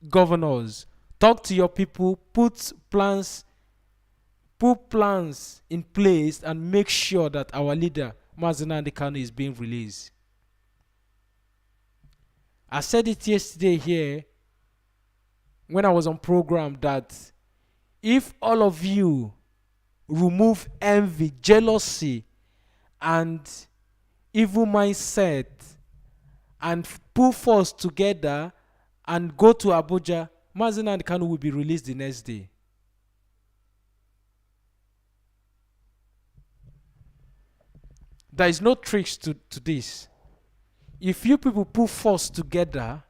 governors. Talk to your people, put plans in place and make sure that our leader, Mazina Kanu, is being released. I said it yesterday here when I was on program that if all of you remove envy, jealousy, and evil mindset and put force together and go to Abuja, Mazina and Kanu will be released the next day. There is no tricks to this. If you people put force together,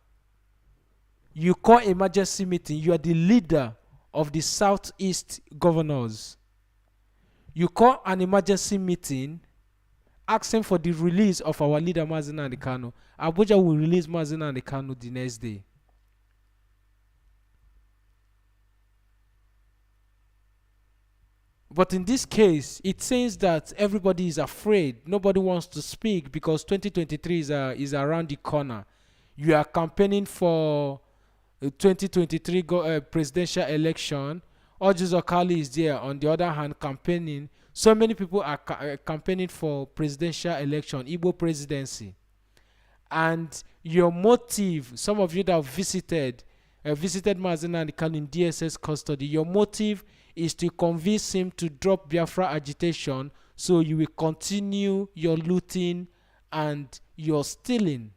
you call emergency meeting, you are the leader of the Southeast governors. You call an emergency meeting asking for the release of our leader Mazina and Kanu. Abuja will release Mazina and Kanu the next day. But in this case, it seems that everybody is afraid. Nobody wants to speak because 2023 is around the corner. You are campaigning for 2023 presidential election. Ojus Okali is there, on the other hand, campaigning So many people are campaigning for presidential election, Igbo presidency. And your motive, some of you that have visited Mazen Khan in DSS custody, your motive is to convince him to drop Biafra agitation, so you will continue your looting and your stealing.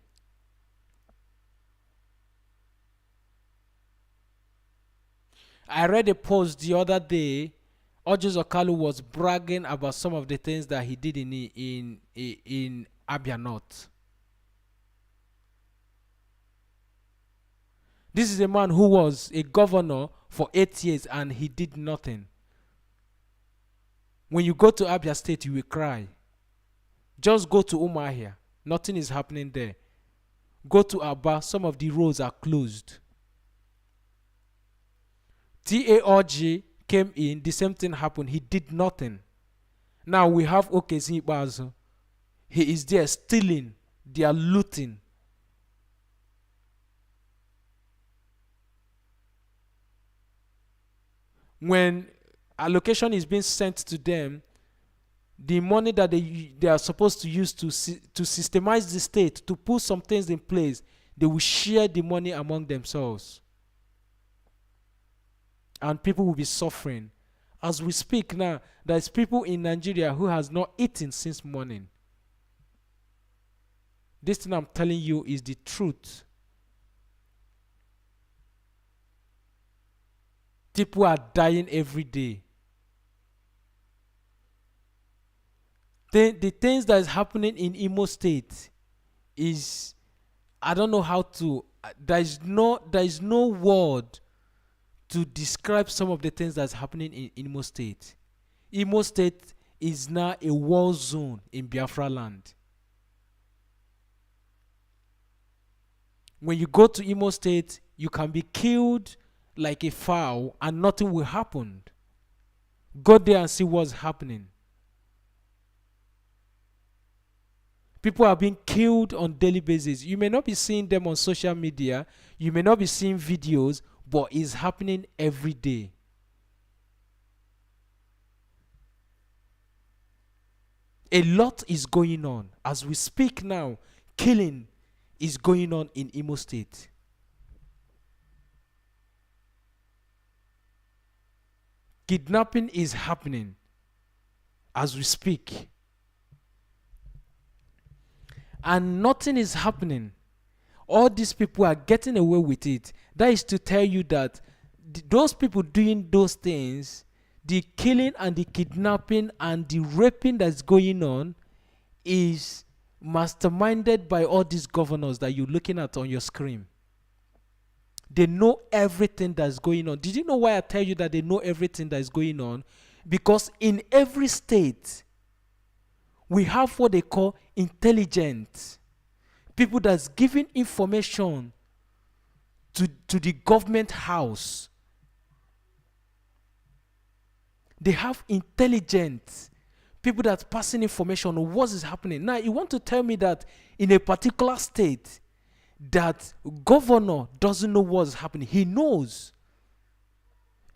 I read a post the other day. Ojus Okalu was bragging about some of the things that he did in Abia North. This is a man who was a governor for 8 years and he did nothing. When you go to Abia State, you will cry. Just go to Umahi. Nothing is happening there. Go to Aba, some of the roads are closed. TAOG came in, the same thing happened. He did nothing. Now we have Okezi Bazo. He is there stealing. They are looting. When allocation is being sent to them, the money that they are supposed to use to systemize the state, to put some things in place, they will share the money among themselves. And people will be suffering. As we speak now, there's people in Nigeria who has not eaten since morning. This thing I'm telling you is the truth. People are dying every day. The things that is happening in Imo State is, I don't know how to, there is no word to describe some of the things that's happening in Imo State. Imo State is now a war zone in Biafra land. When you go to Imo State, you can be killed like a fowl and nothing will happen. Go there and see what's happening. People are being killed on daily basis. You may not be seeing them on social media, you may not be seeing videos, but it's happening every day. A lot is going on. As we speak now, killing is going on in Imo State. Kidnapping is happening as we speak. And nothing is happening. All these people are getting away with it. That is to tell you that those people doing those things, the killing and the kidnapping and the raping that's going on, is masterminded by all these governors that you're looking at on your screen. They know everything that's going on. Did you know why I tell you that they know everything that is going on? Because in every state, we have what they call intelligence. People that's giving information to the government house. They have intelligence. People that's passing information on what is happening. Now, you want to tell me that in a particular state, that governor doesn't know what's happening. He knows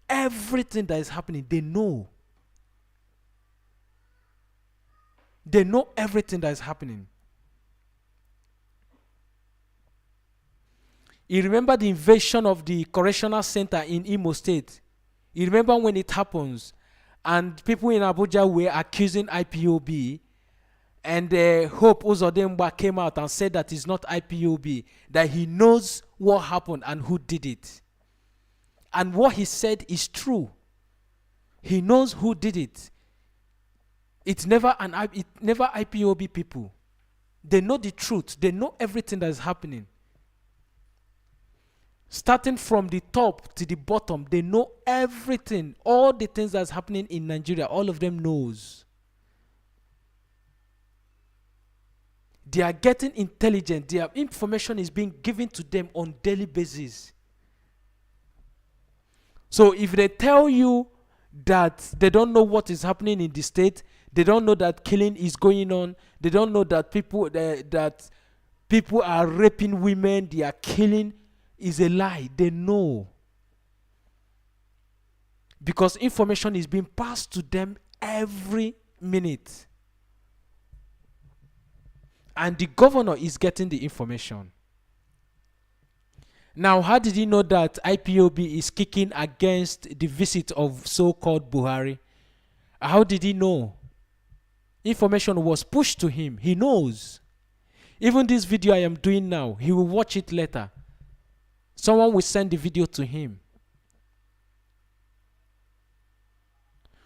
everything that is happening. They know. They know everything that is happening. You remember the invasion of the correctional center in Imo State? You remember when it happens and people in Abuja were accusing IPOB, and Hope Uzodimba came out and said that it's not IPOB, that he knows what happened and who did it. And what he said is true. He knows who did it. It's never IPOB people. They know the truth. They know everything that is happening. Starting from the top to the bottom, they know everything. All the things that's happening in Nigeria, all of them knows. They are getting intelligent. Their information is being given to them on daily basis. So if they tell you that they don't know what is happening in the state, they don't know that killing is going on, they don't know that people are raping women, they are killing, is a lie. They know. Because information is being passed to them every minute. And the governor is getting the information. Now, how did he know that IPOB is kicking against the visit of so-called Buhari? How did he know? Information was pushed to him. He knows. Even this video I am doing now, he will watch it later. Someone will send the video to him.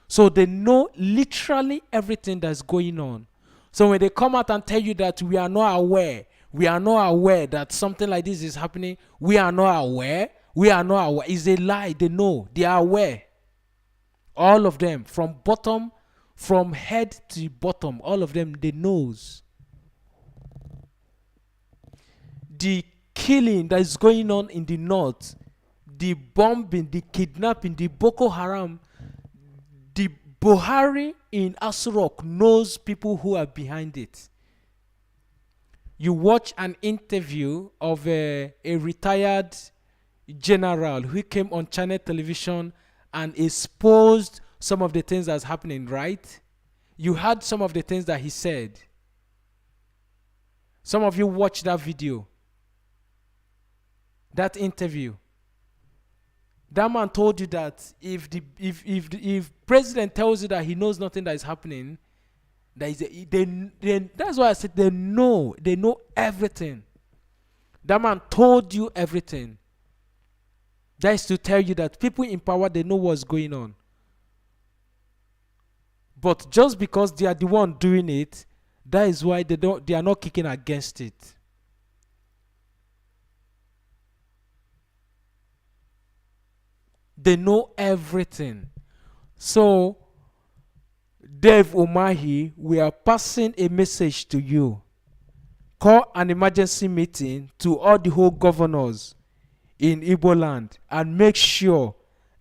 So they know literally everything that's going on. So when they come out and tell you that we are not aware that something like this is happening, we are not aware, it's a lie. They know, they are aware. All of them, from head to bottom, all of them, they knows. The killing that is going on in the north, the bombing, the kidnapping, the Boko Haram, the Buhari in Asurok knows people who are behind it. You watch an interview of a retired general who came on channel television and exposed some of the things that's happening, right? You heard some of the things that he said. Some of you watched that video, that interview. That man told you that if president tells you that he knows nothing that is happening, that's why I said they know everything. That man told you everything. That is to tell you that people in power, they know what's going on. But just because they are the one doing it, that is why they are not kicking against it. They know everything. So, Dave Umahi, we are passing a message to you. Call an emergency meeting to all the whole governors in Igbo land and make sure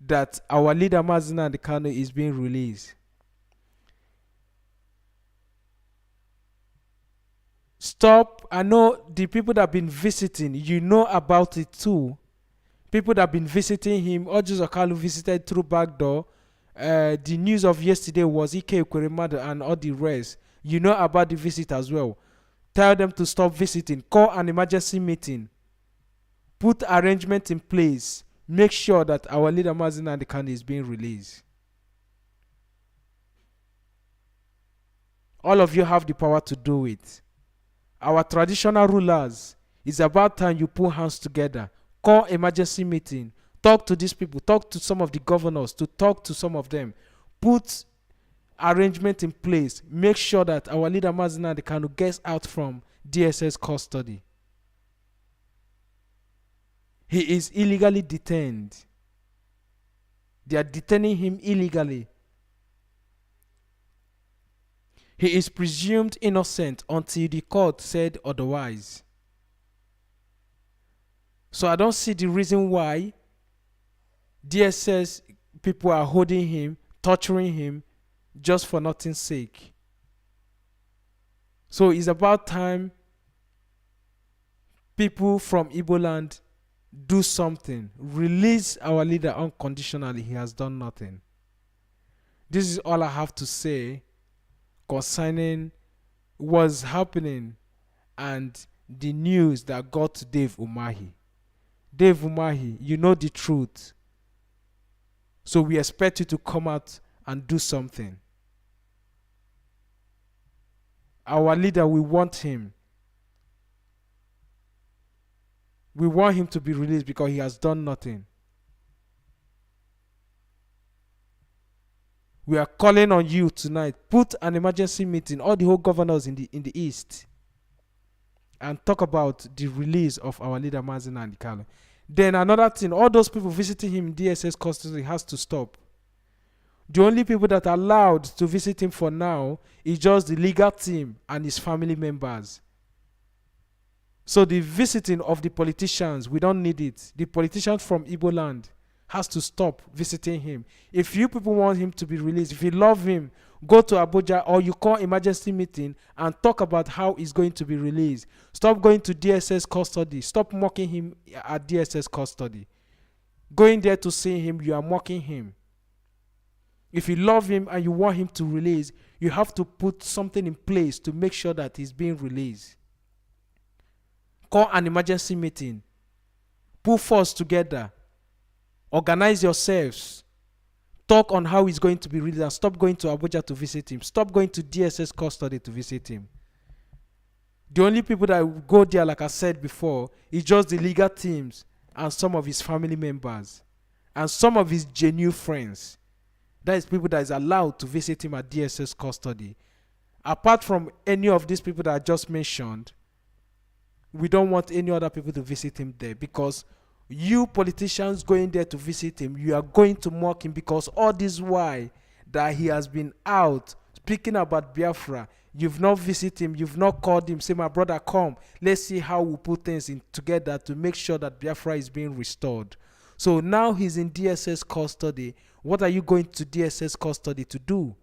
that our leader Mazina Kanu is being released. Stop. I know the people that have been visiting, you know about it too. People that have been visiting him, Ojo Okalu visited through back door. The news of yesterday was Ike Ekweremadu and all the rest. You know about the visit as well. Tell them to stop visiting. Call an emergency meeting. Put arrangement in place. Make sure that our leader Mazin Kanu is being released. All of you have the power to do it. Our traditional rulers, it's about time you put hands together. Call emergency meeting. Talk to these people. Talk to some of the governors. To talk to some of them. Put arrangement in place. Make sure that our leader Mazina Kanu gets out from DSS custody. He is illegally detained. They are detaining him illegally. He is presumed innocent until the court said otherwise. So I don't see the reason why DSS people are holding him, torturing him, just for nothing's sake. So it's about time people from Igbo land do something. Release our leader unconditionally. He has done nothing. This is all I have to say concerning what's happening and the news that got to Dave Umahi. Dave Umahi, you know the truth. So we expect you to come out and do something. Our leader, we want him. We want him to be released because he has done nothing. We are calling on you tonight. Put an emergency meeting, all the whole governors in the East, and talk about the release of our leader Mazin Kanu. Then another thing, all those people visiting him in DSS custody has to stop. The only people that are allowed to visit him for now is just the legal team and his family members. So the visiting of the politicians, we don't need it. The politicians from Igbo land has to stop visiting him. If you people want him to be released, if you love him, go to Abuja or you call emergency meeting and talk about how he's going to be released. Stop going to DSS custody. Stop mocking him at DSS custody. Going there to see him, you are mocking him. If you love him and you want him to release, you have to put something in place to make sure that he's being released. Call an emergency meeting. Put force together. Organize yourselves. Talk on how he's going to be released and stop going to Abuja to visit him. Stop going to DSS custody to visit him. The only people that will go there, like I said before, is just the legal teams and some of his family members and some of his genuine friends. That is people that is allowed to visit him at DSS custody. Apart from any of these people that I just mentioned, we don't want any other people to visit him there, because you politicians going there to visit him, you are going to mock him, because all this while that he has been out speaking about Biafra, you've not visited him, you've not called him, say, my brother, come, let's see how we put things in together to make sure that Biafra is being restored. So now he's in DSS custody. What are you going to DSS custody to do?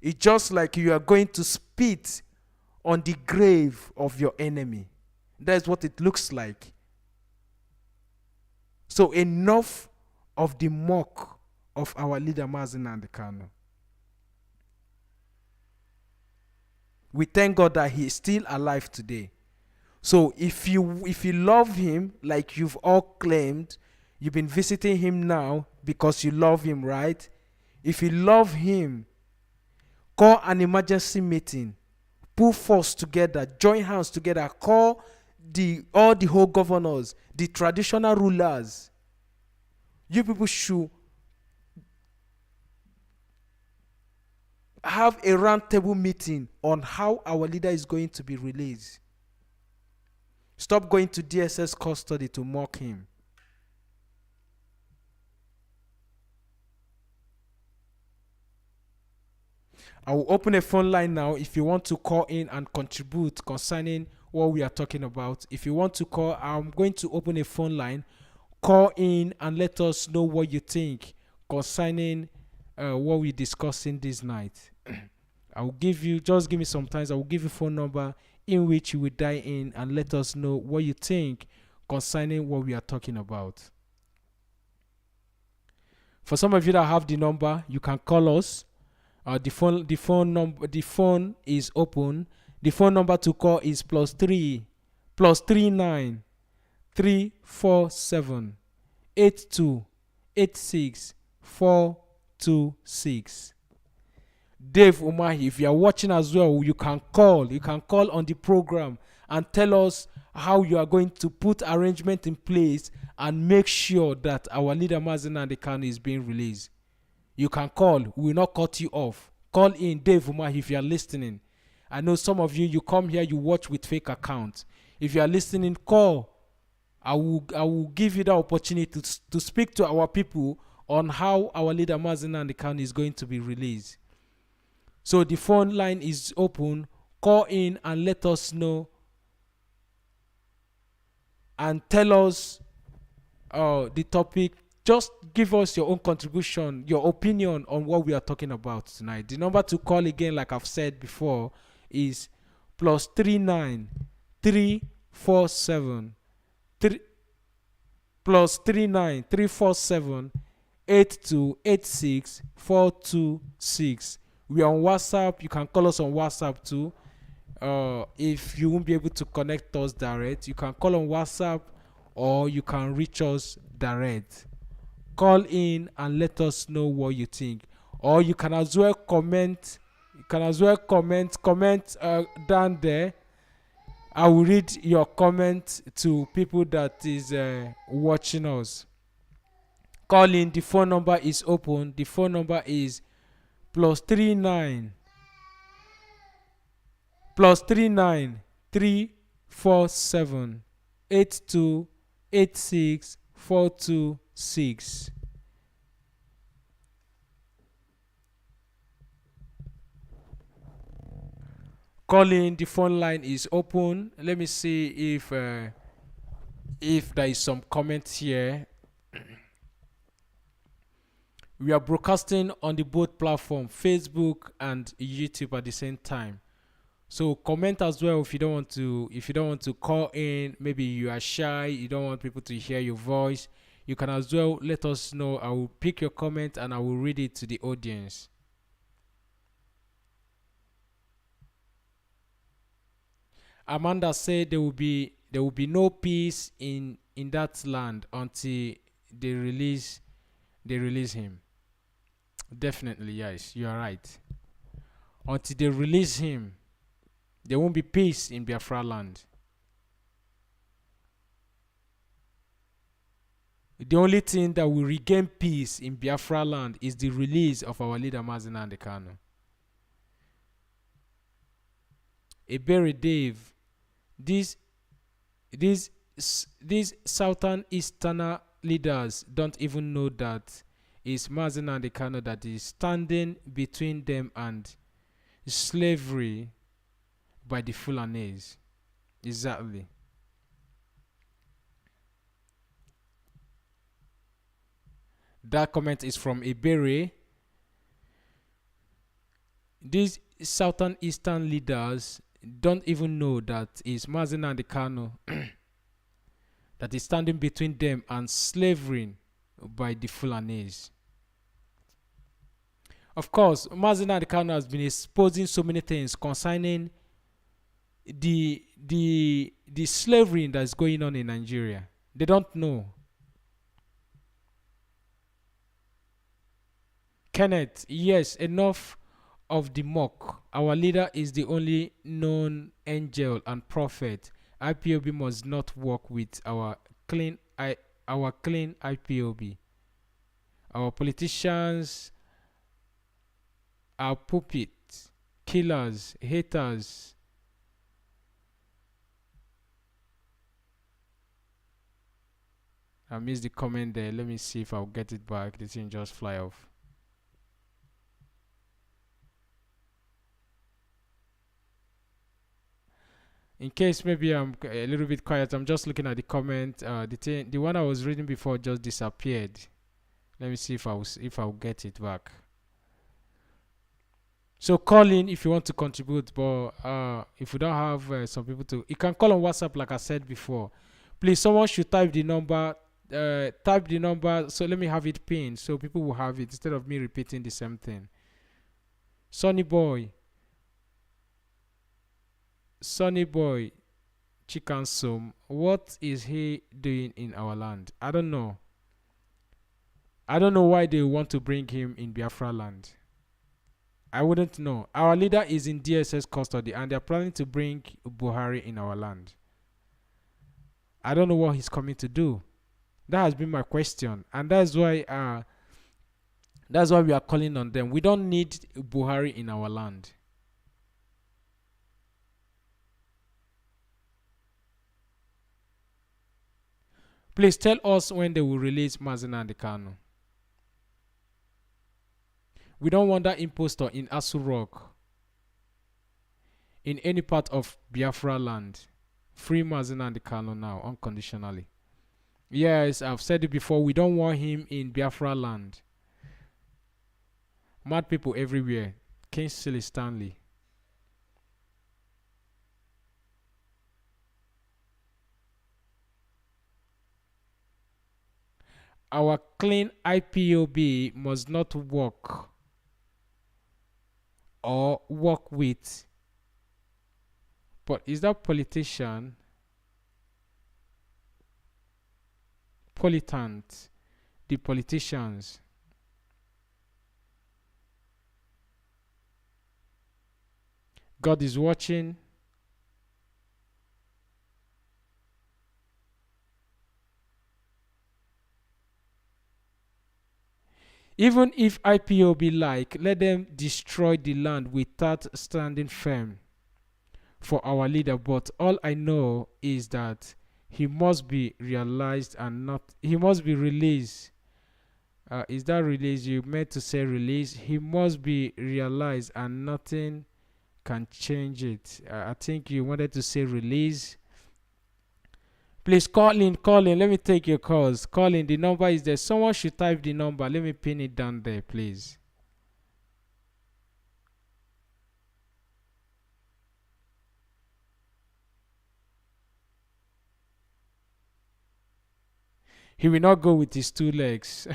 It's just like you are going to spit on the grave of your enemy. That's what it looks like. So enough of the mock of our leader Mazi Nnamdi Kanu. We thank God that he is still alive today. So if you love him like you've all claimed, you've been visiting him now because you love him, right? If you love him, call an emergency meeting, put force together, join hands together, call all the whole governors, the traditional rulers. You people should have a round table meeting on how our leader is going to be released. Stop going to DSS custody to mock him. I will open a phone line now if you want to call in and contribute concerning what we are talking about. If you want to call, I'm going to open a phone line. Call in and let us know what you think concerning what we're discussing this night. I will give you, just give me some time, I will give you a phone number in which you will dial in and let us know what you think concerning what we are talking about. For some of you that have the number, you can call us. The phone is open. The phone number to call is +39 347 82 86 426. Dave Umahi, if you are watching as well, you can call on the program and tell us how you are going to put arrangement in place and make sure that our leader Mazi Nnamdi Kanu is being released. You can call, we will not cut you off. Call in, Dave Umahi, if you are listening. I know some of you come here, you watch with fake accounts. If you are listening, call. I will give you the opportunity to speak to our people on how our leader Mazi Nnamdi Kanu is going to be released. So the phone line is open. Call in and let us know and tell us the topic. Just give us your own contribution, your opinion on what we are talking about tonight. The number to call again, like I've said before, is +39 347 8286 426. We are on WhatsApp. You can call us on WhatsApp too. If you won't be able to connect us direct, you can call on WhatsApp or you can reach us direct. Call in and let us know what you think. Or you can as well comment. You can as well comment down there. I will read your comment to people that is watching us. Call in. The phone number is open. The phone number is +39 347 82 86 426. Calling, the phone line is open. Let me see if there is some comments here. We are broadcasting on the both platform, Facebook and YouTube at the same time. So comment as well if you don't want to, call in. Maybe you are shy, you don't want people to hear your voice. You can as well let us know. I will pick your comment and I will read it to the audience. Amanda said there will be no peace in that land until they release him. Definitely, yes, you are right. Until they release him, there won't be peace in Biafra land. The only thing that will regain peace in Biafra land is the release of our leader Mazi Nnamdi Kanu. Ebere Dave, these these southern easterner leaders don't even know that it's Mazi Nnamdi Kanu that is standing between them and slavery by the Fulanese. Exactly. That comment is from Ebere. These southern eastern leaders don't even know that it's Mazi Nnamdi Kanu that is standing between them and slavery by the Fulanese. Of course, Mazi Nnamdi Kanu has been exposing so many things concerning the slavery that's going on in Nigeria. They don't know. Kenneth, yes, enough of the mock. Our leader is the only known angel and prophet. IPOB must not work with our clean IPOB. Our politicians are puppets, killers, haters. I missed the comment there. Let me see if I'll get it back. The thing just fly off. In case maybe I'm a little bit quiet, I'm just looking at the comment. The one I was reading before just disappeared. Let me see if I'll get it back. So call in if you want to contribute, but if you don't have some people to, you can call on WhatsApp like I said before. Please, someone should type the number. Type the number. So let me have it pinned so people will have it instead of me repeating the same thing. Sonny boy, Chikansum, what is he doing in our land? I don't know. I don't know why they want to bring him in Biafra land. I wouldn't know. Our leader is in DSS custody and they're planning to bring Buhari in our land. I don't know what he's coming to do. That has been my question. And that's why we are calling on them. We don't need Buhari in our land. Please tell us when they will release Mazi Nnamdi Kanu. We don't want that impostor in Asu Rock, in any part of Biafra land. Free Mazi Nnamdi Kanu now, unconditionally. Yes, I've said it before. We don't want him in Biafra land. Mad people everywhere. Kingsley Stanley. Our clean IPOB must not work or work with. But is that politician? Politant. The politicians. God is watching. Even if IPOB like, let them destroy the land without standing firm for our leader. But all I know is that he must be realized and not, he must be released. Is that release? You meant to say release. He must be realized and nothing can change it. I think you wanted to say release. Please call in. Let me take your calls. Call in. The number is there. Someone should type the number. Let me pin it down there, please. He will not go with his two legs.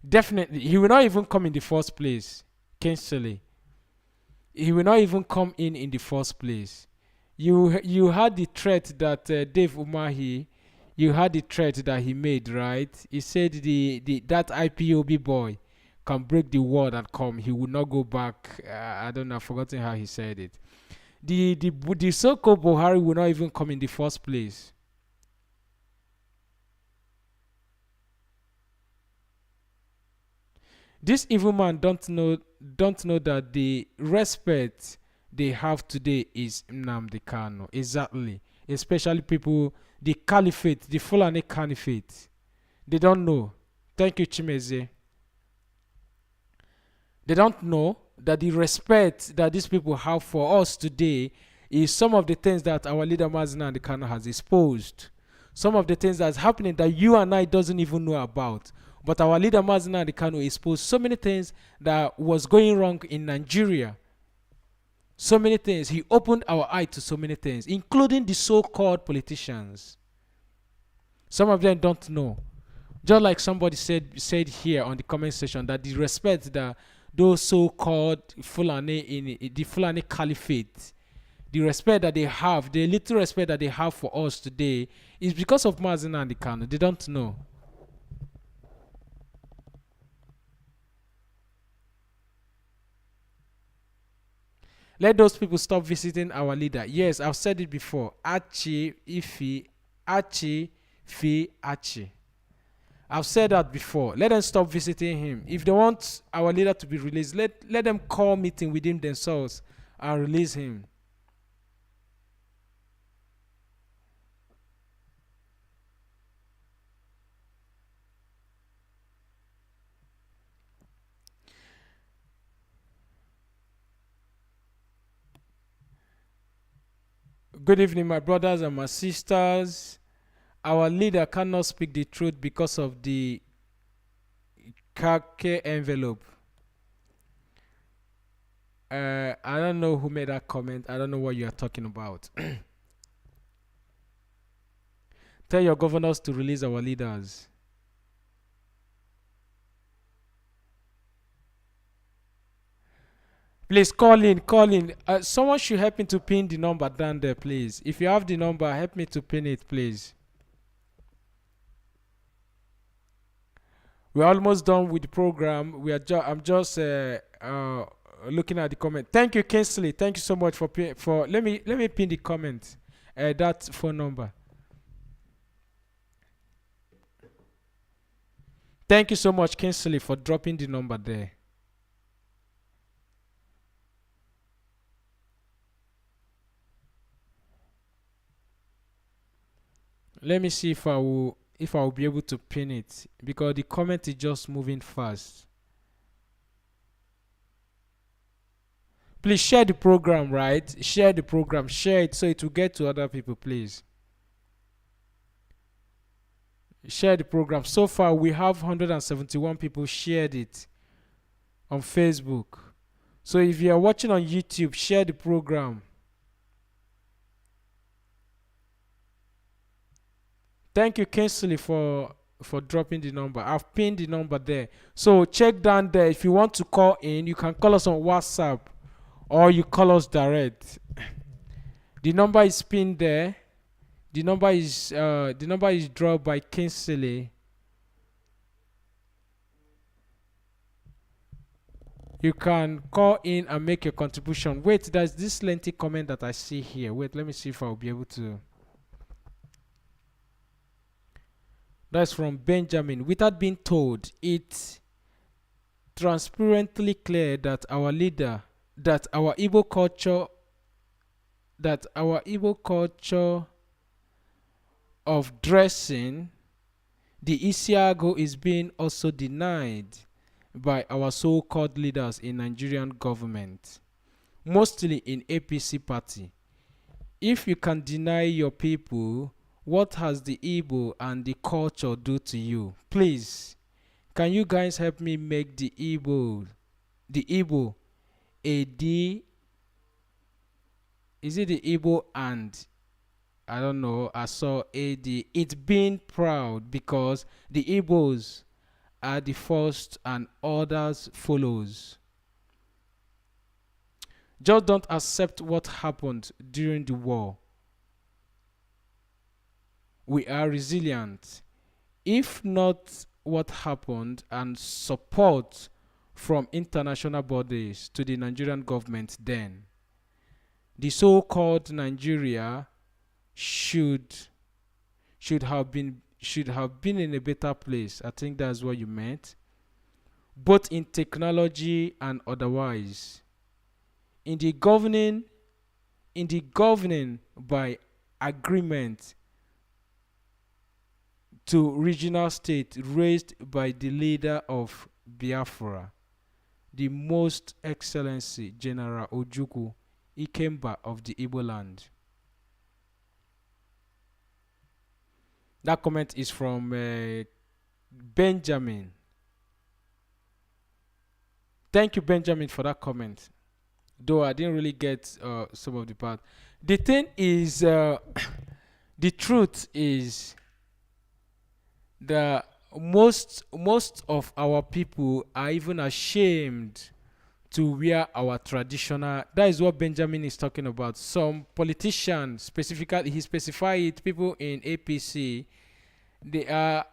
Definitely, he will not even come in the first place. Kingsley, he will not even come in the first place. You had the threat that Dave Umahi, you had the threat that he made, right? He said the that IPOB boy can break the word and come. He will not go back. I don't know. I've forgotten how he said it. The so-called Buhari will not even come in the first place. This evil man don't know that the respect they have today is Nnamdi Kanu. Exactly. Especially people, the caliphate, the Fulani caliphate. They don't know. Thank you, Chimeze. They don't know that the respect that these people have for us today is some of the things that our leader Mazina and Kanu has exposed. Some of the things that's happening that you and I doesn't even know about. But our leader Mazina and Kanu exposed so many things that was going wrong in Nigeria. So many things. He opened our eye to so many things, including the so-called politicians. Some of them don't know. Just like somebody said here on the comment section that the respect that those so-called Fulani in the Fulani Caliphate, the respect that they have, the little respect that they have for us today, is because of Mazina and Kanu. They don't know. Let those people stop visiting our leader. Yes, I've said it before. Achi, Ifi, Achi, Fi, Achi. I've said that before. Let them stop visiting him. If they want our leader to be released, let them call meeting within themselves and release him. Good evening, my brothers and my sisters. Our leader cannot speak the truth because of the khaki envelope. I don't know who made that comment. I don't know what you are talking about. Tell your governors to release our leaders. Please call in, call in. Someone should help me to pin the number down there, please. If you have the number, help me to pin it, please. We're almost done with the program. I'm just looking at the comment. Thank you, Kinsley. Thank you so much for. Let me pin the comment. That phone number. Thank you so much, Kinsley, for dropping the number there. Let me see if I will be able to pin it because the comment is just moving fast. Please share the program, right? Share the program, share it so it will get to other people, please. Share the program. So far, we have 171 people shared it on Facebook. So if you are watching on YouTube, share the program. Thank you, Kinsley, for dropping the number. I've pinned the number there. So check down there. If you want to call in, you can call us on WhatsApp or you call us direct. The number is pinned there. The number is dropped by Kinsley. You can call in and make your contribution. Wait, there's this lengthy comment that I see here. Wait, let me see if I'll be able to. That's from Benjamin. Without being told, it's transparently clear that our leader, that our Igbo culture of dressing, the Isiago is being also denied by our so-called leaders in Nigerian government, mostly in APC party. If you can deny your people, what has the Igbo and the culture do to you? Please, can you guys help me make the Igbo a D? Is it the Igbo and I don't know, I saw AD. It's being proud because the Igbos are the first and others follows. Just don't accept what happened during the war. We are resilient. If not what happened and support from international bodies to the Nigerian government, then the so-called Nigeria should should have been in a better place. I think that's what you meant. Both in technology and otherwise. In the governing by agreement to regional state raised by the leader of Biafra, the Most Excellency General Ojukwu Ikemba of the Igbo land. That comment is from Benjamin. Thank you, Benjamin, for that comment. Though I didn't really get some of the part. The thing is, the truth is that most of our people are even ashamed to wear our traditional. That is what Benjamin is talking about. Some politicians, specifically, he specified it. People in APC, they are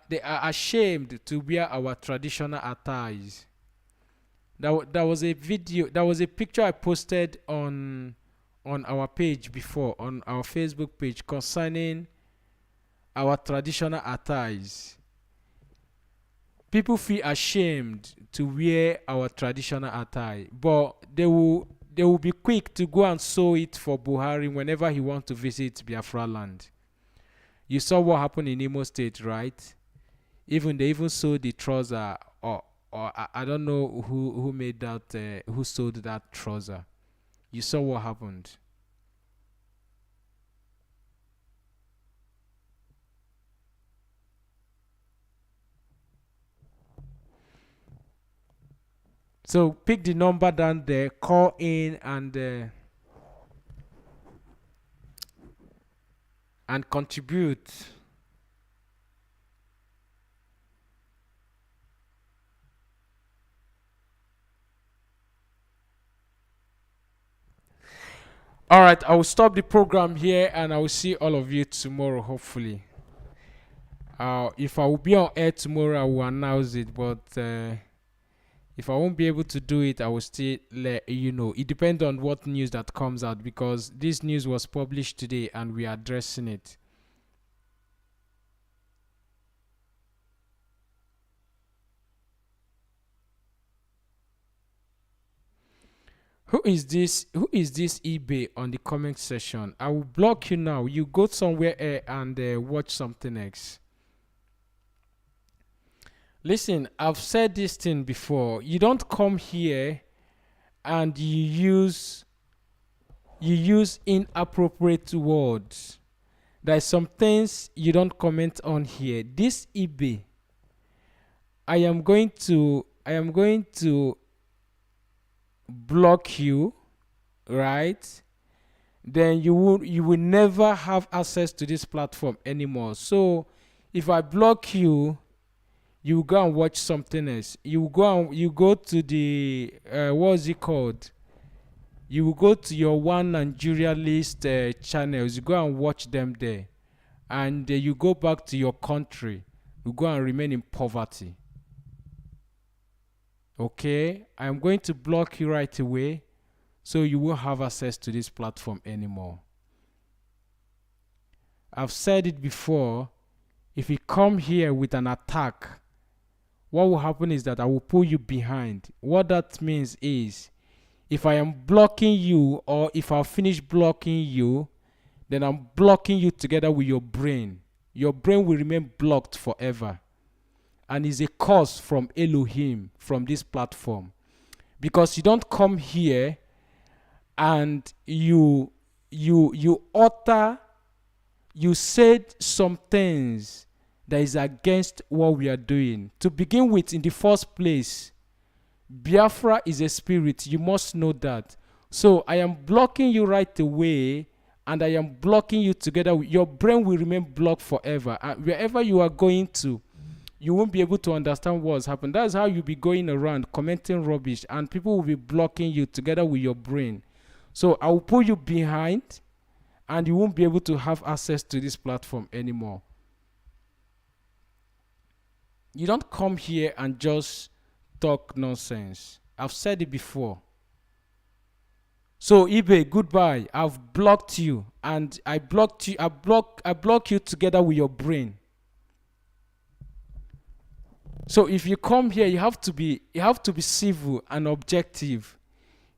ashamed to wear our traditional attires. That was a video. That was a picture I posted on our page before, on our Facebook page, concerning our traditional attires. People feel ashamed to wear our traditional attire, but they will be quick to go and sew it for Buhari whenever he wants to visit Biafra land. You saw what happened in Imo State, right? They even sewed the trouser, or I don't know who made that, who sewed that trouser. You saw what happened. So pick the number down there, call in, and contribute. All right, I will stop the program here, and I will see all of you tomorrow, hopefully. If I will be on air tomorrow, I will announce it, but if I won't be able to do it, I will still let you know. It depends on what news that comes out, because this news was published today and we are addressing it. Who is this? Who is this eBay on the comment section? I will block you now. You go somewhere and watch something else. Listen, I've said this thing before. You don't come here and you use inappropriate words. There's some things you don't comment on here. This eBay, I am going to block you, right? Then you will never have access to this platform anymore. So if I block you, you go and watch something else. You go to the what's it called? You will go to your One Nigeria list channels. You go and watch them there, and you go back to your country. You go and remain in poverty. Okay, I'm going to block you right away, so you won't have access to this platform anymore. I've said it before. If you come here with an attack, what will happen is that I will pull you behind. What that means is, if I am blocking you, or if I finish blocking you, then I'm blocking you together with your brain. Your brain will remain blocked forever. And is a curse from Elohim, from this platform. Because you don't come here and you said some things that is against what we are doing. To begin with, in the first place, Biafra is a spirit. You must know that. So I am blocking you right away, and I am blocking you together with your brain will remain blocked forever. And wherever you are going to, you won't be able to understand what's happened. That's how you'll be going around commenting rubbish, and people will be blocking you together with your brain. So I will pull you behind, and you won't be able to have access to this platform anymore. You don't come here and just talk nonsense. I've said it before. So eBay, goodbye. I've blocked you, and I blocked you. I block you together with your brain. So if you come here, you have to be civil and objective.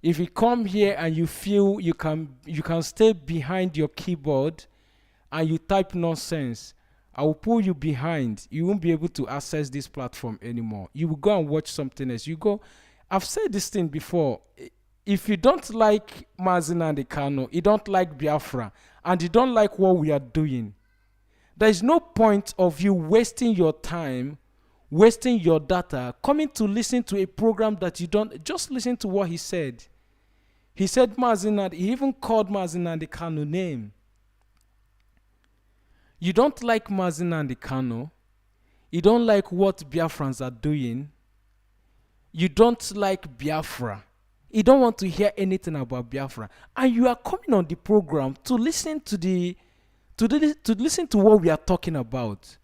If you come here and you feel you can stay behind your keyboard and you type nonsense, I will pull you behind. You won't be able to access this platform anymore. You will go and watch something else. You go. I've said this thing before. If you don't like Mazina and Kano, you don't like Biafra, and you don't like what we are doing, there is no point of you wasting your time, wasting your data, coming to listen to a program that you don't. Just listen to what he said. He said Mazina. He even called Mazina and Kano name. You don't like Mazina and Kano. You don't like what Biafrans are doing. You don't like Biafra. You don't want to hear anything about Biafra, and you are coming on the program to listen to listen to what we are talking about.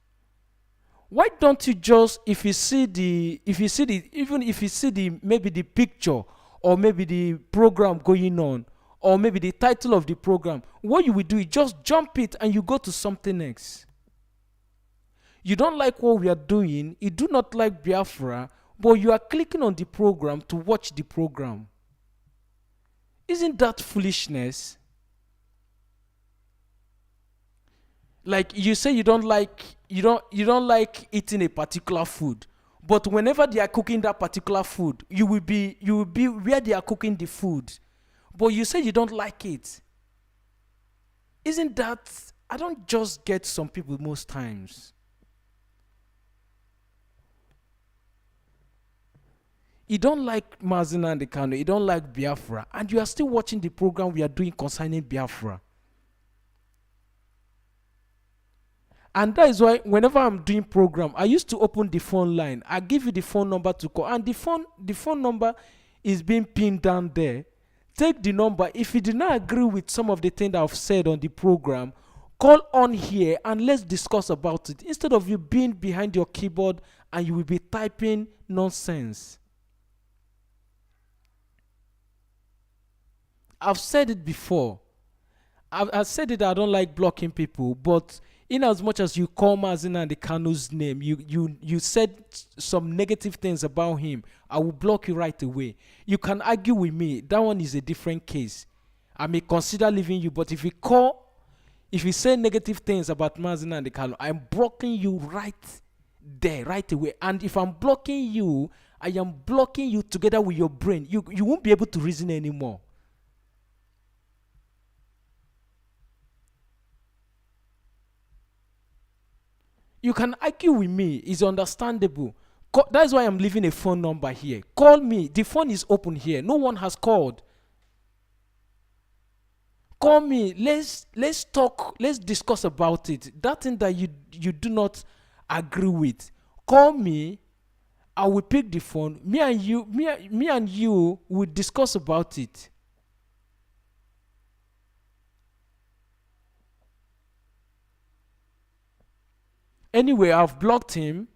Why don't you just, if you see the even if you see the maybe the picture, or maybe the program going on, or maybe the title of the program, what you will do is just jump it and you go to something else. You don't like what we are doing, you do not like Biafra, but you are clicking on the program to watch the program. Isn't that foolishness? Like, you say you don't like eating a particular food, but whenever they are cooking that particular food, you will be where they are cooking the food, but you say you don't like it. Isn't that, I don't just get some people most times. You don't like Mazina and the Kano, you don't like Biafra, and you are still watching the program we are doing concerning Biafra. And that is why whenever I'm doing program, I used to open the phone line. I give you the phone number to call, and the phone number is being pinned down there. Take the number. If you do not agree with some of the things that I've said on the program, call on here and let's discuss about it. Instead of you being behind your keyboard and you will be typing nonsense. I've said it before. I've said it. I don't like blocking people, but in as much as you call Mazina and the Kano's name, you said some negative things about him, I will block you right away. You can argue with me. That one is a different case. I may consider leaving you, but if you say negative things about Mazina and the Kano, I'm blocking you right there, right away. And if I'm blocking you, I am blocking you together with your brain. You won't be able to reason anymore. You can argue with me. It's understandable. That's why I'm leaving a phone number here. Call me. The phone is open here. No one has called. Call me. Let's talk. Let's discuss about it. That thing that you do not agree with. Call me. I will pick the phone. Me and you will discuss about it. Anyway, I've blocked him,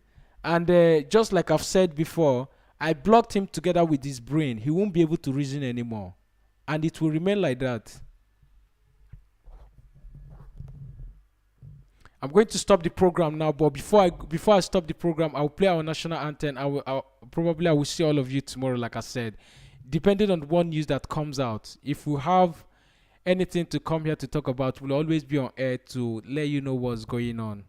and just like I've said before, I blocked him together with his brain. He won't be able to reason anymore, and it will remain like that. I'm going to stop the program now, but before I stop the program, I will play our national anthem. I will see all of you tomorrow, like I said, depending on what news that comes out. If we have anything to come here to talk about, we'll always be on air to let you know what's going on.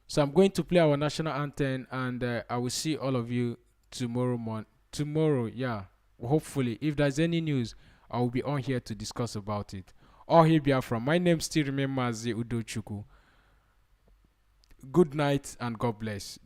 So I'm going to play our national anthem, and I will see all of you tomorrow morning. Tomorrow, yeah. Hopefully, if there's any news, I will be on here to discuss about it. All here Biafra. My name still remains Mazi Udochukwu. Good night and God bless.